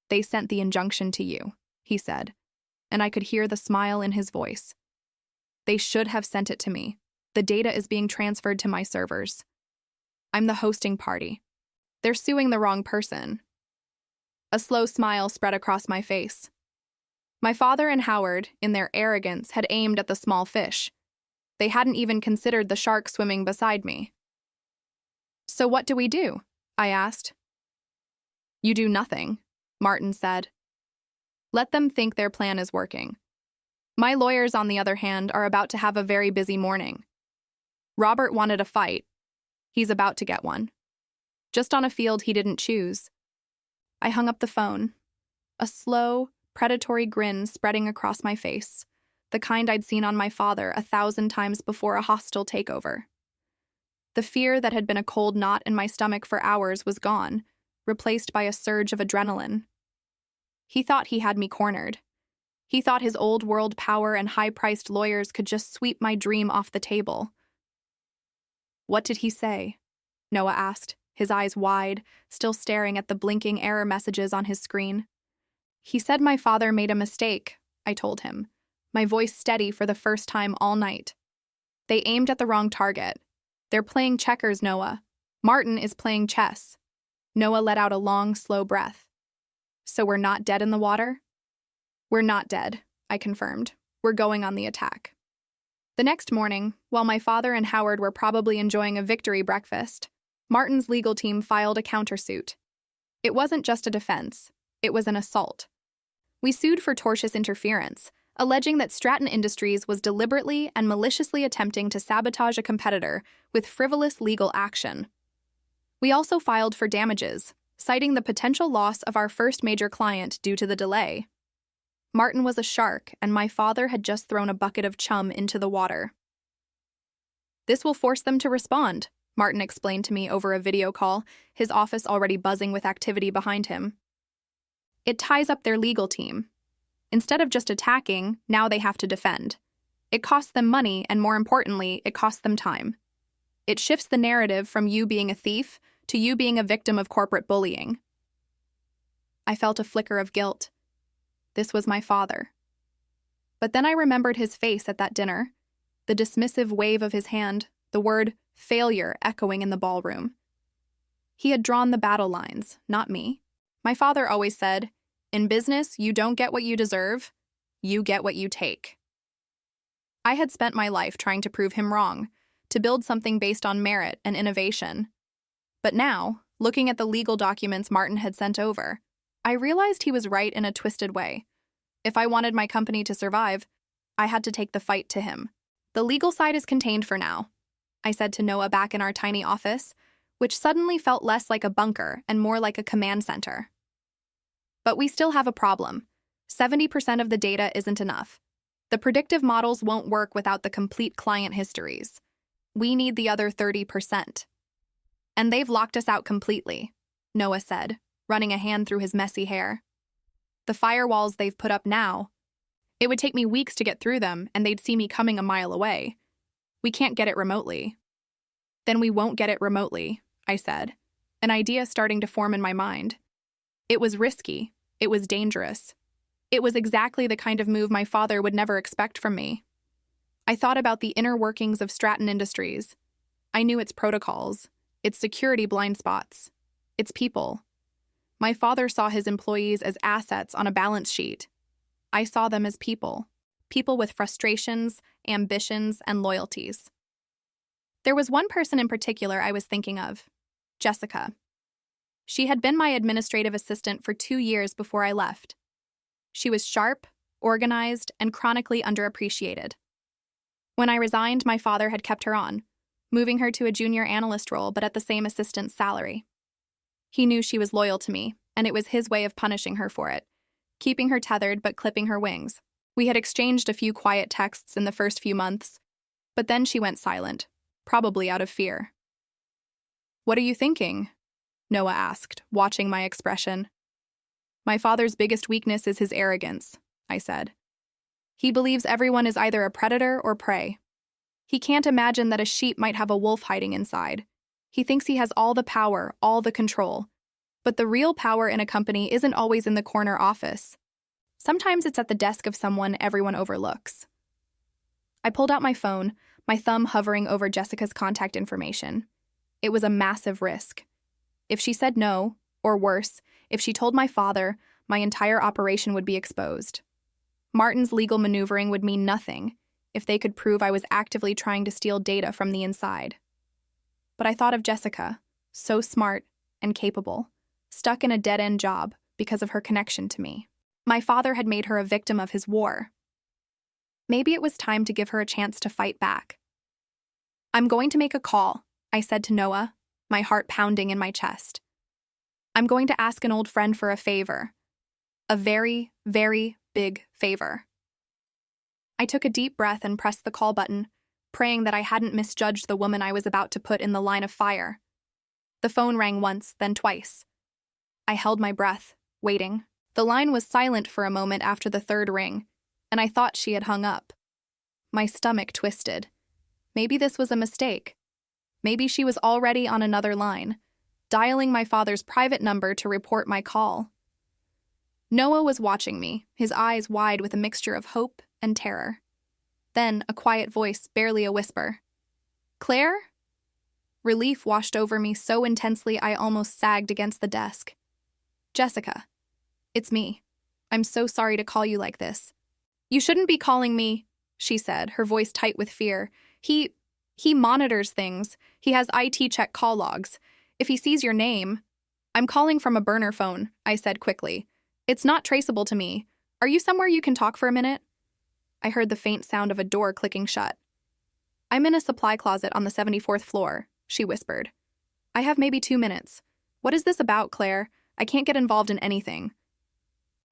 "They sent the injunction to you," he said, and I could hear the smile in his voice. "They should have sent it to me. The data is being transferred to my servers. I'm the hosting party. They're suing the wrong person." A slow smile spread across my face. My father and Howard, in their arrogance, had aimed at the small fish. They hadn't even considered the shark swimming beside me. "So what do we do?" I asked. "You do nothing," Martin said. "Let them think their plan is working. My lawyers, on the other hand, are about to have a very busy morning. Robert wanted a fight. He's about to get one. Just on a field he didn't choose." I hung up the phone. A slow, predatory grin spreading across my face, the kind I'd seen on my father 1,000 times before a hostile takeover. The fear that had been a cold knot in my stomach for hours was gone, replaced by a surge of adrenaline. He thought he had me cornered. He thought his old-world power and high-priced lawyers could just sweep my dream off the table. "What did he say?" Noah asked, his eyes wide, still staring at the blinking error messages on his screen. He said my father made a mistake, I told him, my voice steady for the first time all night. They aimed at the wrong target. They're playing checkers, Noah. Martin is playing chess. Noah let out a long, slow breath. So we're not dead in the water? We're not dead, I confirmed. We're going on the attack. The next morning, while my father and Howard were probably enjoying a victory breakfast, Martin's legal team filed a countersuit. It wasn't just a defense, it was an assault. We sued for tortious interference, alleging that Stratton Industries was deliberately and maliciously attempting to sabotage a competitor with frivolous legal action. We also filed for damages, citing the potential loss of our first major client due to the delay. Martin was a shark, and my father had just thrown a bucket of chum into the water. This will force them to respond, Martin explained to me over a video call, his office already buzzing with activity behind him. It ties up their legal team. Instead of just attacking, now they have to defend. It costs them money, and more importantly, it costs them time. It shifts the narrative from you being a thief to you being a victim of corporate bullying. I felt a flicker of guilt. This was my father. But then I remembered his face at that dinner, the dismissive wave of his hand, the word failure echoing in the ballroom. He had drawn the battle lines, not me. My father always said, "In business, you don't get what you deserve, you get what you take." I had spent my life trying to prove him wrong, to build something based on merit and innovation. But now, looking at the legal documents Martin had sent over, I realized he was right in a twisted way. If I wanted my company to survive, I had to take the fight to him. The legal side is contained for now, I said to Noah back in our tiny office, which suddenly felt less like a bunker and more like a command center. But we still have a problem. 70% of the data isn't enough. The predictive models won't work without the complete client histories. We need the other 30%. And they've locked us out completely, Noah said, running a hand through his messy hair. The firewalls they've put up now, it would take me weeks to get through them, and they'd see me coming a mile away. We can't get it remotely. Then we won't get it remotely, I said, an idea starting to form in my mind. It was risky. It was dangerous. It was exactly the kind of move my father would never expect from me. I thought about the inner workings of Stratton Industries. I knew its protocols, its security blind spots, its people. My father saw his employees as assets on a balance sheet. I saw them as people with frustrations, ambitions, and loyalties. There was one person in particular I was thinking of, Jessica. She had been my administrative assistant for 2 years before I left. She was sharp, organized, and chronically underappreciated. When I resigned, my father had kept her on, moving her to a junior analyst role but at the same assistant's salary. He knew she was loyal to me, and it was his way of punishing her for it, keeping her tethered but clipping her wings. We had exchanged a few quiet texts in the first few months, but then she went silent, probably out of fear. "What are you thinking?" Noah asked, watching my expression. "My father's biggest weakness is his arrogance," I said. "He believes everyone is either a predator or prey. He can't imagine that a sheep might have a wolf hiding inside. He thinks he has all the power, all the control. But the real power in a company isn't always in the corner office. Sometimes it's at the desk of someone everyone overlooks." I pulled out my phone, my thumb hovering over Jessica's contact information. It was a massive risk. If she said no, or worse, if she told my father, my entire operation would be exposed. Martin's legal maneuvering would mean nothing if they could prove I was actively trying to steal data from the inside. But I thought of Jessica, so smart and capable, stuck in a dead-end job because of her connection to me. My father had made her a victim of his war. Maybe it was time to give her a chance to fight back. "I'm going to make a call," I said to Noah, my heart pounding in my chest. "I'm going to ask an old friend for a favor. A very, very big favor." I took a deep breath and pressed the call button, praying that I hadn't misjudged the woman I was about to put in the line of fire. The phone rang once, then twice. I held my breath, waiting. The line was silent for a moment after the third ring, and I thought she had hung up. My stomach twisted. Maybe this was a mistake. Maybe she was already on another line, dialing my father's private number to report my call. Noah was watching me, his eyes wide with a mixture of hope and terror. Then a quiet voice, barely a whisper. "Claire?" Relief washed over me so intensely I almost sagged against the desk. "Jessica. It's me. I'm so sorry to call you like this." "You shouldn't be calling me," she said, her voice tight with fear. He monitors things. He has IT check call logs. If he sees your name..." "I'm calling from a burner phone," I said quickly. "It's not traceable to me. Are you somewhere you can talk for a minute?" I heard the faint sound of a door clicking shut. "I'm in a supply closet on the 74th floor," she whispered. "I have maybe 2 minutes. What is this about, Claire? I can't get involved in anything."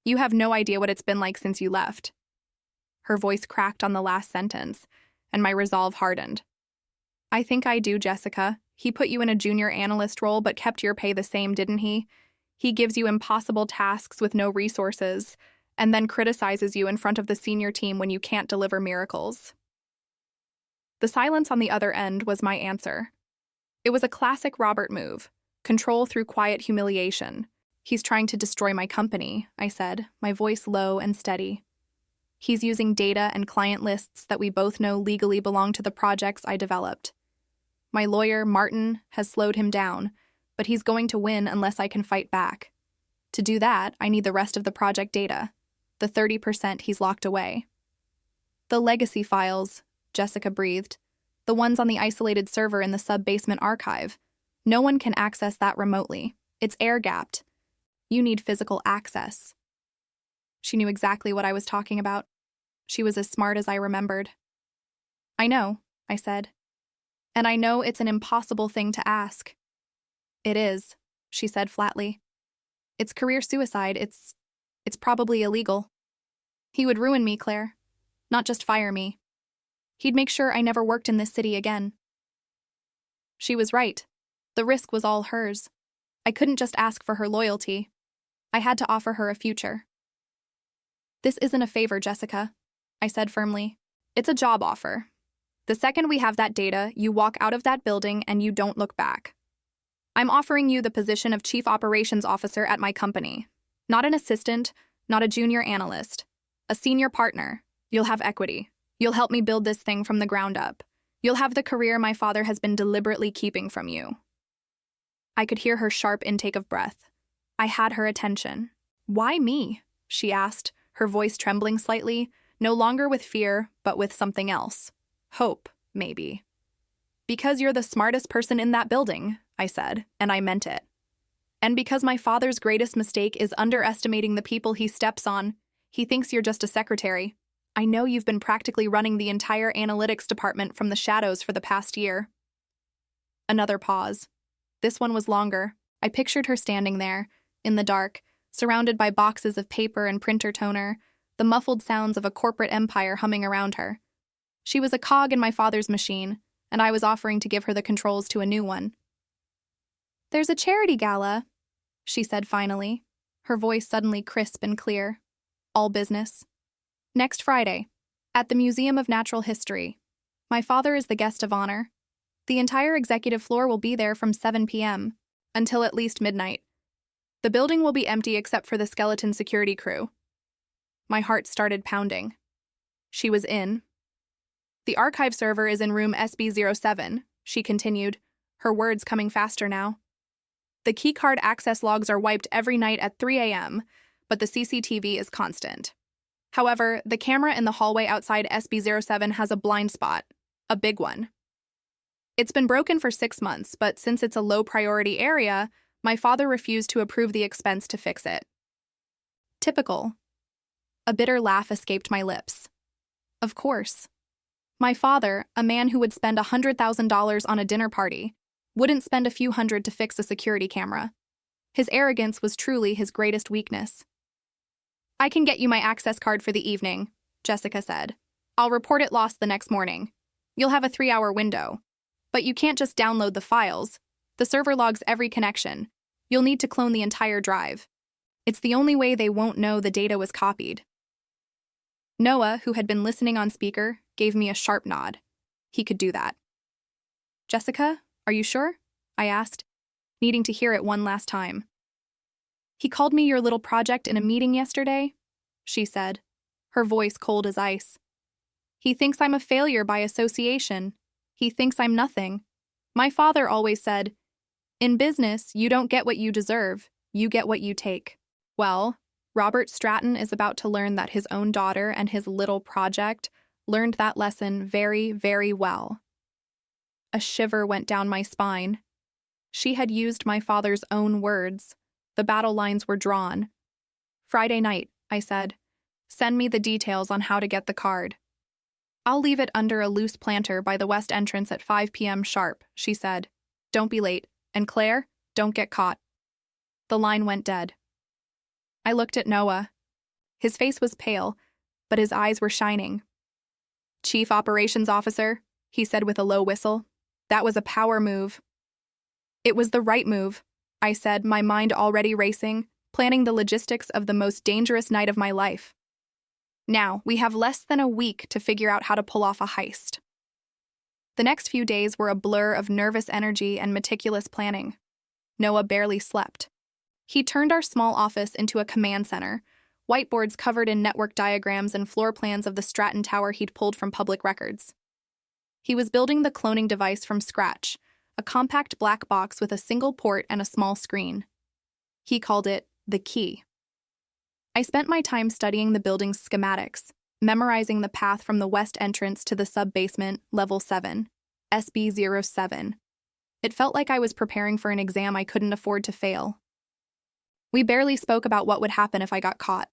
"You have no idea what it's been like since you left." Her voice cracked on the last sentence, and my resolve hardened. "I think I do, Jessica. He put you in a junior analyst role but kept your pay the same, didn't he? He gives you impossible tasks with no resources, and then criticizes you in front of the senior team when you can't deliver miracles." The silence on the other end was my answer. It was a classic Robert move, control through quiet humiliation. "He's trying to destroy my company," I said, my voice low and steady. "He's using data and client lists that we both know legally belong to the projects I developed. My lawyer, Martin, has slowed him down, but he's going to win unless I can fight back. To do that, I need the rest of the project data, the 30% he's locked away." "The legacy files," Jessica breathed. "The ones on the isolated server in the sub-basement archive. No one can access that remotely. It's air-gapped. You need physical access." She knew exactly what I was talking about. She was as smart as I remembered. "I know," I said. "And I know it's an impossible thing to ask." "It is," she said flatly. "It's career suicide. It's probably illegal. He would ruin me, Claire. Not just fire me. He'd make sure I never worked in this city again." She was right. The risk was all hers. I couldn't just ask for her loyalty. I had to offer her a future. "This isn't a favor, Jessica," I said firmly. "It's a job offer. The second we have that data, you walk out of that building and you don't look back. I'm offering you the position of Chief Operations Officer at my company. Not an assistant, not a junior analyst. A senior partner. You'll have equity. You'll help me build this thing from the ground up. You'll have the career my father has been deliberately keeping from you." I could hear her sharp intake of breath. I had her attention. "Why me?" she asked, her voice trembling slightly, no longer with fear, but with something else. Hope, maybe. "Because you're the smartest person in that building," I said, and I meant it. "And because my father's greatest mistake is underestimating the people he steps on. He thinks you're just a secretary. I know you've been practically running the entire analytics department from the shadows for the past year." Another pause. This one was longer. I pictured her standing there, in the dark, surrounded by boxes of paper and printer toner, the muffled sounds of a corporate empire humming around her. She was a cog in my father's machine, and I was offering to give her the controls to a new one. "There's a charity gala," she said finally, her voice suddenly crisp and clear. All business. "Next Friday, at the Museum of Natural History. My father is the guest of honor. The entire executive floor will be there from 7 p.m. until at least midnight. The building will be empty except for the skeleton security crew." My heart started pounding. She was in. "The archive server is in room SB07, she continued, her words coming faster now. "The keycard access logs are wiped every night at 3 a.m., but the CCTV is constant. However, the camera in the hallway outside SB07 has a blind spot, a big one. It's been broken for 6 months, but since it's a low-priority area, my father refused to approve the expense to fix it." Typical. A bitter laugh escaped my lips. Of course. My father, a man who would spend $100,000 on a dinner party, wouldn't spend a few hundred to fix a security camera. His arrogance was truly his greatest weakness. "I can get you my access card for the evening," Jessica said. "I'll report it lost the next morning. You'll have a 3-hour window. But you can't just download the files. The server logs every connection. You'll need to clone the entire drive. It's the only way they won't know the data was copied." Noah, who had been listening on speaker, gave me a sharp nod. He could do that. "Jessica, are you sure?" I asked, needing to hear it one last time. He called me your little project in a meeting yesterday, she said, her voice cold as ice. He thinks I'm a failure by association. He thinks I'm nothing. My father always said, in business, you don't get what you deserve, you get what you take. Well, Robert Stratton is about to learn that his own daughter and his little project learned that lesson very, very well. A shiver went down my spine. She had used my father's own words. The battle lines were drawn. Friday night, I said. Send me the details on how to get the card. I'll leave it under a loose planter by the west entrance at 5 p.m. sharp, she said. Don't be late. And Claire, don't get caught. The line went dead. I looked at Noah. His face was pale, but his eyes were shining. Chief Operations Officer, he said with a low whistle. That was a power move. It was the right move, I said, my mind already racing, planning the logistics of the most dangerous night of my life. Now, we have less than a week to figure out how to pull off a heist. The next few days were a blur of nervous energy and meticulous planning. Noah barely slept. He turned our small office into a command center, whiteboards covered in network diagrams and floor plans of the Stratton Tower he'd pulled from public records. He was building the cloning device from scratch, a compact black box with a single port and a small screen. He called it the Key. I spent my time studying the building's schematics, memorizing the path from the west entrance to the sub-basement, level 7, SB07. It felt like I was preparing for an exam I couldn't afford to fail. We barely spoke about what would happen if I got caught.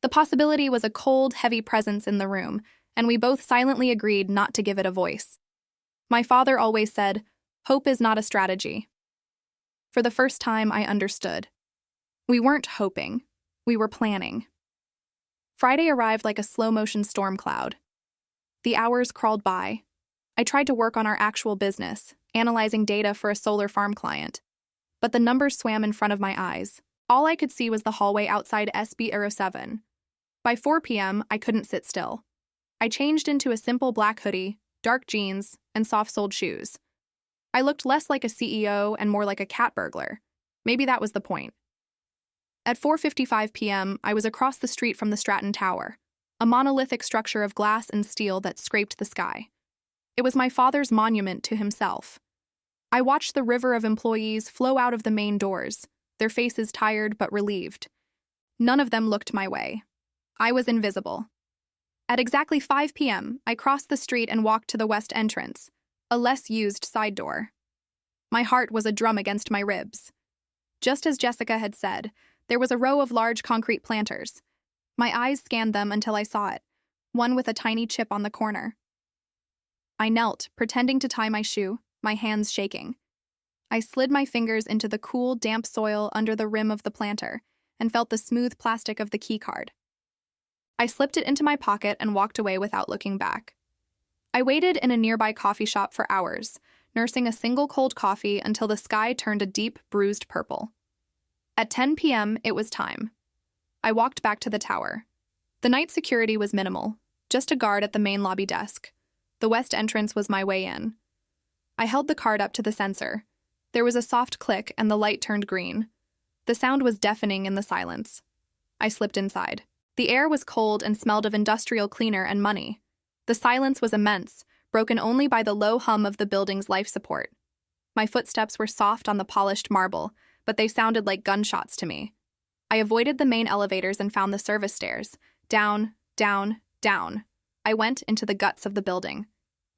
The possibility was a cold, heavy presence in the room, and we both silently agreed not to give it a voice. My father always said, hope is not a strategy. For the first time, I understood. We weren't hoping. We were planning. Friday arrived like a slow-motion storm cloud. The hours crawled by. I tried to work on our actual business, analyzing data for a solar farm client. But the numbers swam in front of my eyes. All I could see was the hallway outside SB07. By 4 p.m., I couldn't sit still. I changed into a simple black hoodie, dark jeans, and soft-soled shoes. I looked less like a CEO and more like a cat burglar. Maybe that was the point. At 4:55 p.m., I was across the street from the Stratton Tower, a monolithic structure of glass and steel that scraped the sky. It was my father's monument to himself. I watched the river of employees flow out of the main doors, their faces tired but relieved. None of them looked my way. I was invisible. At exactly 5 p.m., I crossed the street and walked to the west entrance, a less used side door. My heart was a drum against my ribs. Just as Jessica had said, there was a row of large concrete planters. My eyes scanned them until I saw it, one with a tiny chip on the corner. I knelt, pretending to tie my shoe, my hands shaking. I slid my fingers into the cool, damp soil under the rim of the planter and felt the smooth plastic of the key card. I slipped it into my pocket and walked away without looking back. I waited in a nearby coffee shop for hours, nursing a single cold coffee until the sky turned a deep, bruised purple. At 10 p.m., it was time. I walked back to the tower. The night security was minimal, just a guard at the main lobby desk. The west entrance was my way in. I held the card up to the sensor. There was a soft click and the light turned green. The sound was deafening in the silence. I slipped inside. The air was cold and smelled of industrial cleaner and money. The silence was immense, broken only by the low hum of the building's life support. My footsteps were soft on the polished marble, but they sounded like gunshots to me. I avoided the main elevators and found the service stairs. Down, down, down. I went into the guts of the building.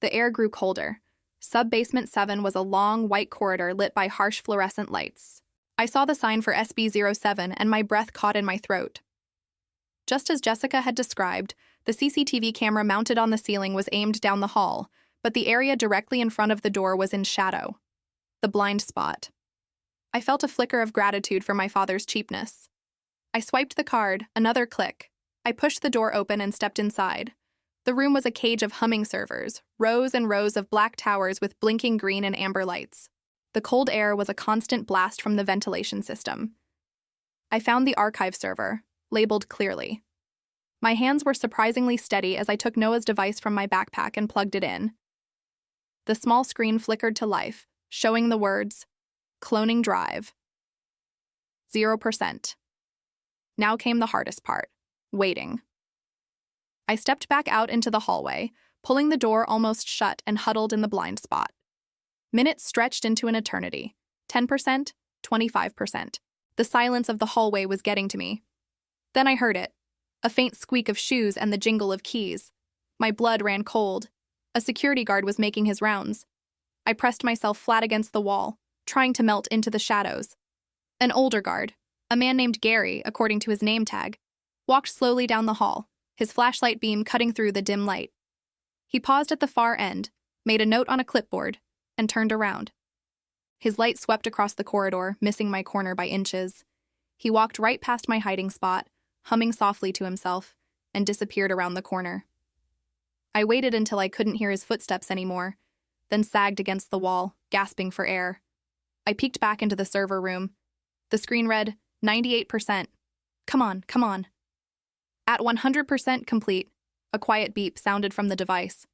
The air grew colder. Sub-basement 7 was a long, white corridor lit by harsh fluorescent lights. I saw the sign for SB07 and my breath caught in my throat. Just as Jessica had described, the CCTV camera mounted on the ceiling was aimed down the hall, but the area directly in front of the door was in shadow. The blind spot. I felt a flicker of gratitude for my father's cheapness. I swiped the card, another click. I pushed the door open and stepped inside. The room was a cage of humming servers, rows and rows of black towers with blinking green and amber lights. The cold air was a constant blast from the ventilation system. I found the archive server, labeled clearly. My hands were surprisingly steady as I took Noah's device from my backpack and plugged it in. The small screen flickered to life, showing the words, Cloning Drive. 0%. Now came the hardest part, waiting. I stepped back out into the hallway, pulling the door almost shut and huddled in the blind spot. Minutes stretched into an eternity. 10%, 25%. The silence of the hallway was getting to me. Then I heard it. A faint squeak of shoes and the jingle of keys. My blood ran cold. A security guard was making his rounds. I pressed myself flat against the wall, trying to melt into the shadows. An older guard, a man named Gary, according to his name tag, walked slowly down the hall, his flashlight beam cutting through the dim light. He paused at the far end, made a note on a clipboard, and turned around. His light swept across the corridor, missing my corner by inches. He walked right past my hiding spot, humming softly to himself, and disappeared around the corner. I waited until I couldn't hear his footsteps anymore, then sagged against the wall, gasping for air. I peeked back into the server room. The screen read, 98%. Come on, come on. At 100% complete, a quiet beep sounded from the device.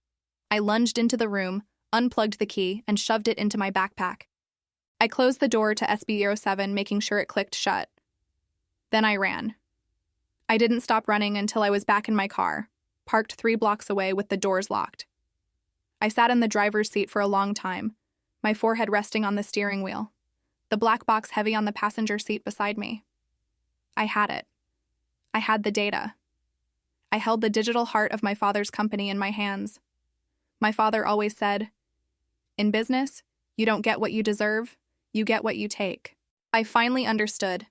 I lunged into the room, unplugged the key, and shoved it into my backpack. I closed the door to SB07, making sure it clicked shut. Then I ran. I didn't stop running until I was back in my car, parked 3 blocks away with the doors locked. I sat in the driver's seat for a long time, my forehead resting on the steering wheel, the black box heavy on the passenger seat beside me. I had it. I had the data. I held the digital heart of my father's company in my hands. My father always said, "In business, you don't get what you deserve, you get what you take." I finally understood.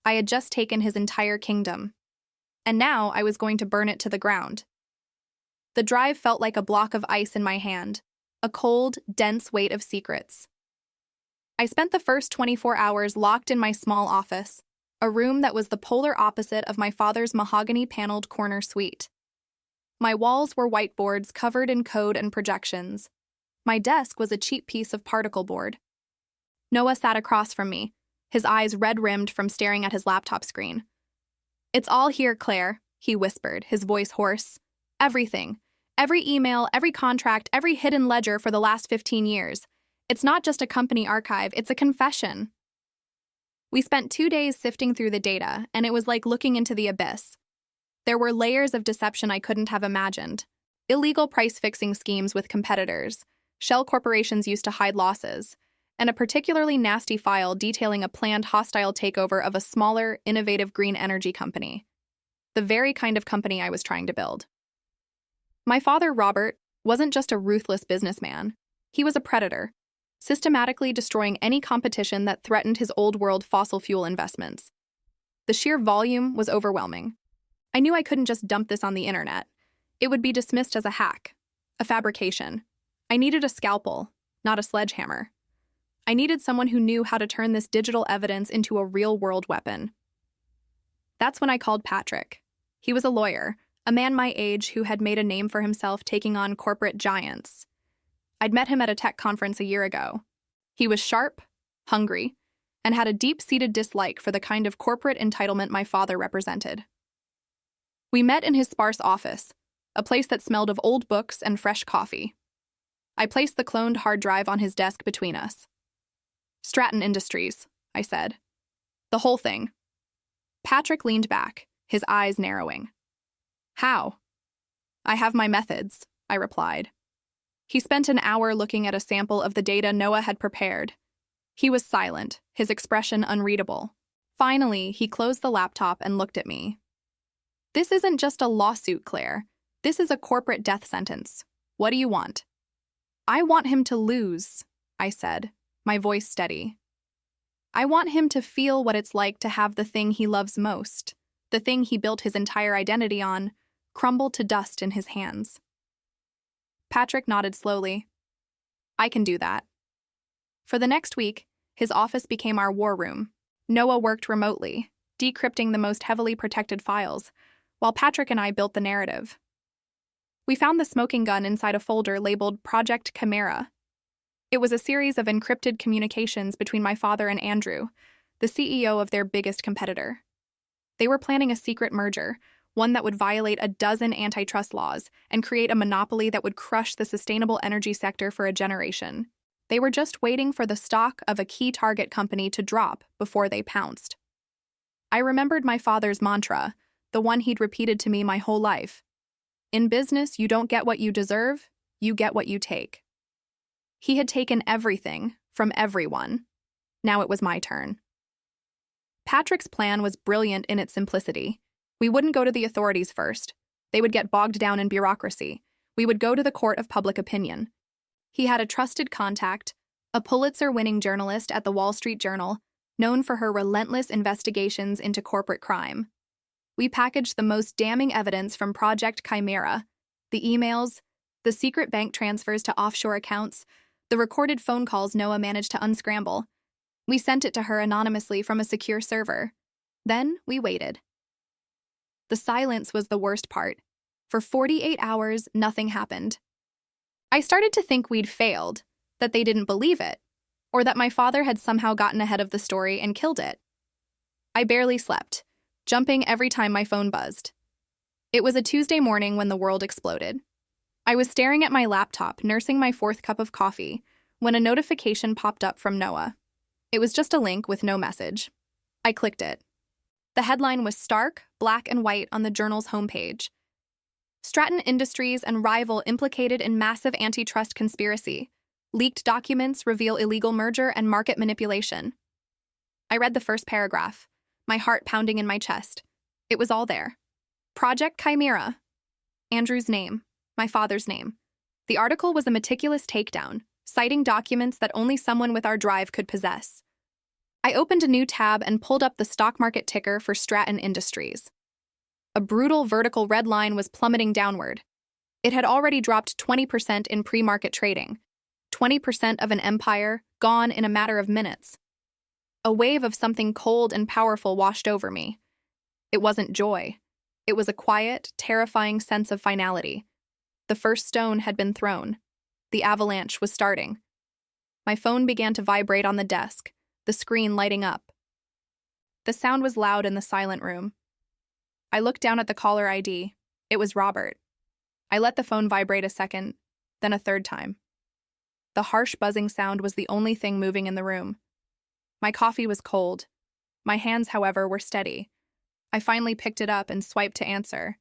I had just taken his entire kingdom, and now I was going to burn it to the ground. The drive felt like a block of ice in my hand, a cold, dense weight of secrets. I spent the first 24 hours locked in my small office, a room that was the polar opposite of my father's mahogany-paneled corner suite. My walls were whiteboards covered in code and projections. My desk was a cheap piece of particle board. Noah sat across from me, his eyes red-rimmed from staring at his laptop screen. "It's all here, Claire," he whispered, his voice hoarse. "Everything. Every email, every contract, every hidden ledger for the last 15 years. It's not just a company archive, it's a confession." We spent 2 days sifting through the data, and it was like looking into the abyss. There were layers of deception I couldn't have imagined. Illegal price-fixing schemes with competitors, shell corporations used to hide losses, and a particularly nasty file detailing a planned hostile takeover of a smaller, innovative green energy company. The very kind of company I was trying to build. My father, Robert, wasn't just a ruthless businessman. He was a predator, systematically destroying any competition that threatened his old-world fossil fuel investments. The sheer volume was overwhelming. I knew I couldn't just dump this on the internet. It would be dismissed as a hack, a fabrication. I needed a scalpel, not a sledgehammer. I needed someone who knew how to turn this digital evidence into a real-world weapon. That's when I called Patrick. He was a lawyer, a man my age who had made a name for himself taking on corporate giants. I'd met him at a tech conference a year ago. He was sharp, hungry, and had a deep-seated dislike for the kind of corporate entitlement my father represented. We met in his sparse office, a place that smelled of old books and fresh coffee. I placed the cloned hard drive on his desk between us. "Stratton Industries," I said. "The whole thing." Patrick leaned back, his eyes narrowing. "How?" "I have my methods," I replied. He spent an hour looking at a sample of the data Noah had prepared. He was silent, his expression unreadable. Finally, he closed the laptop and looked at me. "This isn't just a lawsuit, Claire. This is a corporate death sentence. What do you want?" "I want him to lose," I said, my voice steady. "I want him to feel what it's like to have the thing he loves most, the thing he built his entire identity on, crumble to dust in his hands." Patrick nodded slowly. "I can do that." For the next week, his office became our war room. Noah worked remotely, decrypting the most heavily protected files, while Patrick and I built the narrative. We found the smoking gun inside a folder labeled Project Chimera. It was a series of encrypted communications between my father and Andrew, the CEO of their biggest competitor. They were planning a secret merger, one that would violate a dozen antitrust laws and create a monopoly that would crush the sustainable energy sector for a generation. They were just waiting for the stock of a key target company to drop before they pounced. I remembered my father's mantra, the one he'd repeated to me my whole life. In business, you don't get what you deserve, you get what you take. He had taken everything from everyone. Now it was my turn. Patrick's plan was brilliant in its simplicity. We wouldn't go to the authorities first. They would get bogged down in bureaucracy. We would go to the court of public opinion. He had a trusted contact, a Pulitzer-winning journalist at the Wall Street Journal, known for her relentless investigations into corporate crime. We packaged the most damning evidence from Project Chimera, the emails, the secret bank transfers to offshore accounts, the recorded phone calls Noah managed to unscramble. We sent it to her anonymously from a secure server. Then we waited. The silence was the worst part. For 48 hours, nothing happened. I started to think we'd failed, that they didn't believe it, or that my father had somehow gotten ahead of the story and killed it. I barely slept, jumping every time my phone buzzed. It was a Tuesday morning when the world exploded. I was staring at my laptop, nursing my fourth cup of coffee, when a notification popped up from Noah. It was just a link with no message. I clicked it. The headline was stark, black and white on the Journal's homepage. Stratton Industries and rival implicated in massive antitrust conspiracy. Leaked documents reveal illegal merger and market manipulation. I read the first paragraph, my heart pounding in my chest. It was all there. Project Chimera. Andrew's name, my father's name. The article was a meticulous takedown, citing documents that only someone with our drive could possess. I opened a new tab and pulled up the stock market ticker for Stratton Industries. A brutal vertical red line was plummeting downward. It had already dropped 20% in pre-market trading. 20% of an empire, gone in a matter of minutes. A wave of something cold and powerful washed over me. It wasn't joy. It was a quiet, terrifying sense of finality. The first stone had been thrown. The avalanche was starting. My phone began to vibrate on the desk, the screen lighting up. The sound was loud in the silent room. I looked down at the caller ID. It was Robert. I let the phone vibrate a second, then a third time. The harsh buzzing sound was the only thing moving in the room. My coffee was cold. My hands, however, were steady. I finally picked it up and swiped to answer.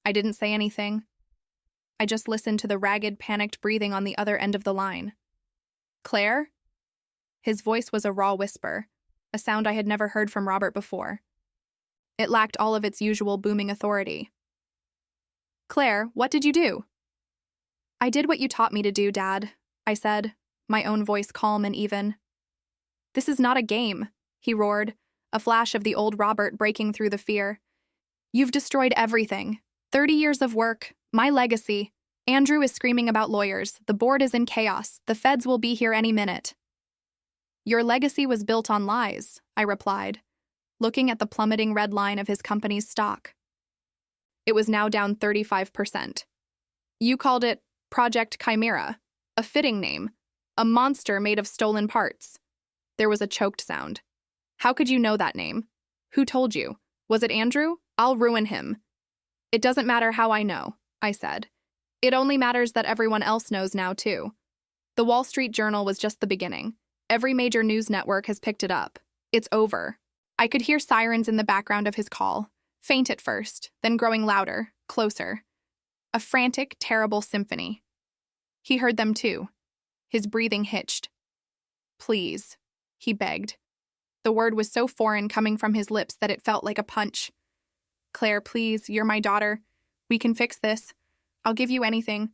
I didn't say anything. I just listened to the ragged, panicked breathing on the other end of the line. Claire? His voice was a raw whisper, a sound I had never heard from Robert before. It lacked all of its usual booming authority. Claire, what did you do? I did what you taught me to do, Dad, I said, my own voice calm and even. This is not a game, he roared, a flash of the old Robert breaking through the fear. You've destroyed everything. 30 years of work, my legacy. Andrew is screaming about lawyers. The board is in chaos. The feds will be here any minute. Your legacy was built on lies, I replied, looking at the plummeting red line of his company's stock. It was now down 35%. You called it Project Chimera, a fitting name, a monster made of stolen parts. There was a choked sound. How could you know that name? Who told you? Was it Andrew? I'll ruin him. It doesn't matter how I know, I said. It only matters that everyone else knows now, too. The Wall Street Journal was just the beginning. Every major news network has picked it up. It's over. I could hear sirens in the background of his call, faint at first, then growing louder, closer. A frantic, terrible symphony. He heard them too. His breathing hitched. Please, he begged. The word was so foreign coming from his lips that it felt like a punch. Claire, please, you're my daughter. We can fix this. I'll give you anything.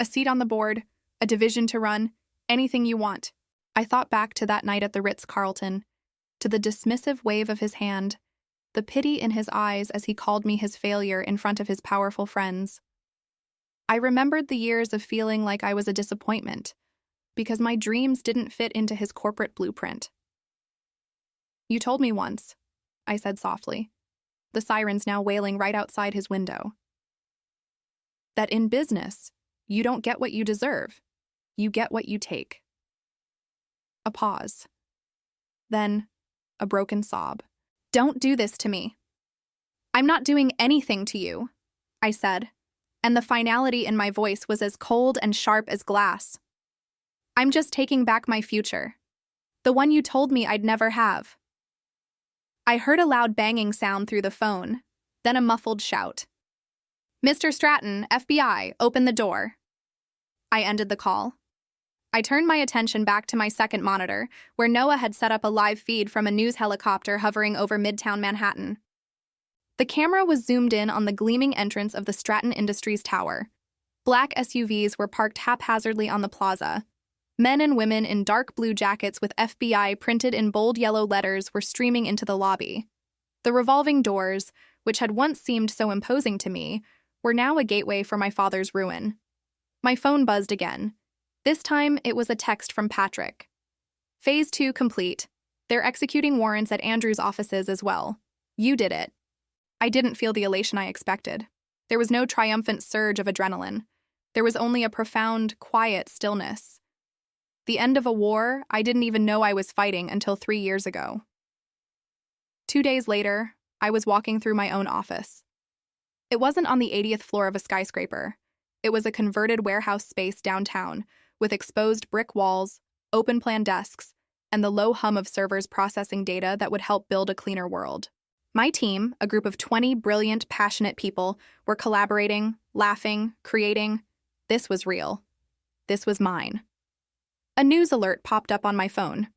A seat on the board, a division to run, anything you want. I thought back to that night at the Ritz-Carlton, to the dismissive wave of his hand, the pity in his eyes as he called me his failure in front of his powerful friends. I remembered the years of feeling like I was a disappointment, because my dreams didn't fit into his corporate blueprint. You told me once, I said softly, the sirens now wailing right outside his window, that in business, you don't get what you deserve. You get what you take. A pause. Then, a broken sob. Don't do this to me. I'm not doing anything to you, I said, and the finality in my voice was as cold and sharp as glass. I'm just taking back my future. The one you told me I'd never have. I heard a loud banging sound through the phone, then a muffled shout. "Mr. Stratton, FBI, open the door." I ended the call. I turned my attention back to my second monitor, where Noah had set up a live feed from a news helicopter hovering over Midtown Manhattan. The camera was zoomed in on the gleaming entrance of the Stratton Industries Tower. Black SUVs were parked haphazardly on the plaza. Men and women in dark blue jackets with FBI printed in bold yellow letters were streaming into the lobby. The revolving doors, which had once seemed so imposing to me, were now a gateway for my father's ruin. My phone buzzed again. This time, it was a text from Patrick. "Phase 2 complete. They're executing warrants at Andrew's offices as well. You did it." I didn't feel the elation I expected. There was no triumphant surge of adrenaline. There was only a profound, quiet stillness. The end of a war I didn't even know I was fighting until 3 years ago. 2 days later, I was walking through my own office. It wasn't on the 80th floor of a skyscraper. It was a converted warehouse space downtown, with exposed brick walls, open-plan desks, and the low hum of servers processing data that would help build a cleaner world. My team, a group of 20 brilliant, passionate people, were collaborating, laughing, creating. This was real. This was mine. A news alert popped up on my phone.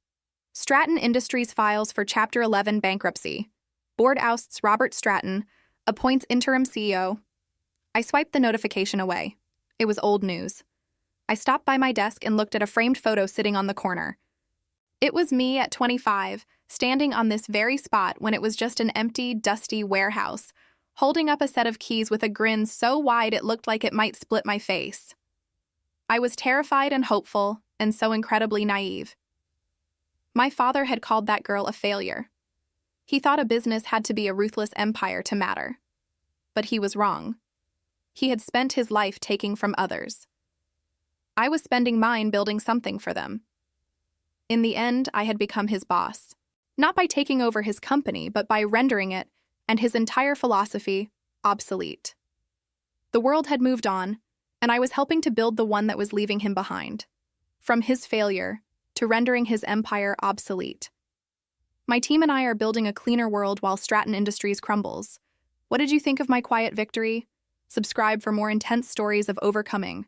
Stratton Industries files for Chapter 11 bankruptcy. Board ousts Robert Stratton, appoints interim CEO. I swiped the notification away. It was old news. I stopped by my desk and looked at a framed photo sitting on the corner. It was me at 25, standing on this very spot when it was just an empty, dusty warehouse, holding up a set of keys with a grin so wide it looked like it might split my face. I was terrified and hopeful, and so incredibly naive. My father had called that girl a failure. He thought a business had to be a ruthless empire to matter. But he was wrong. He had spent his life taking from others. I was spending mine building something for them. In the end, I had become his boss. Not by taking over his company, but by rendering it, and his entire philosophy, obsolete. The world had moved on, and I was helping to build the one that was leaving him behind. From his failure to rendering his empire obsolete. My team and I are building a cleaner world while Stratton Industries crumbles. What did you think of my quiet victory? Subscribe for more intense stories of overcoming.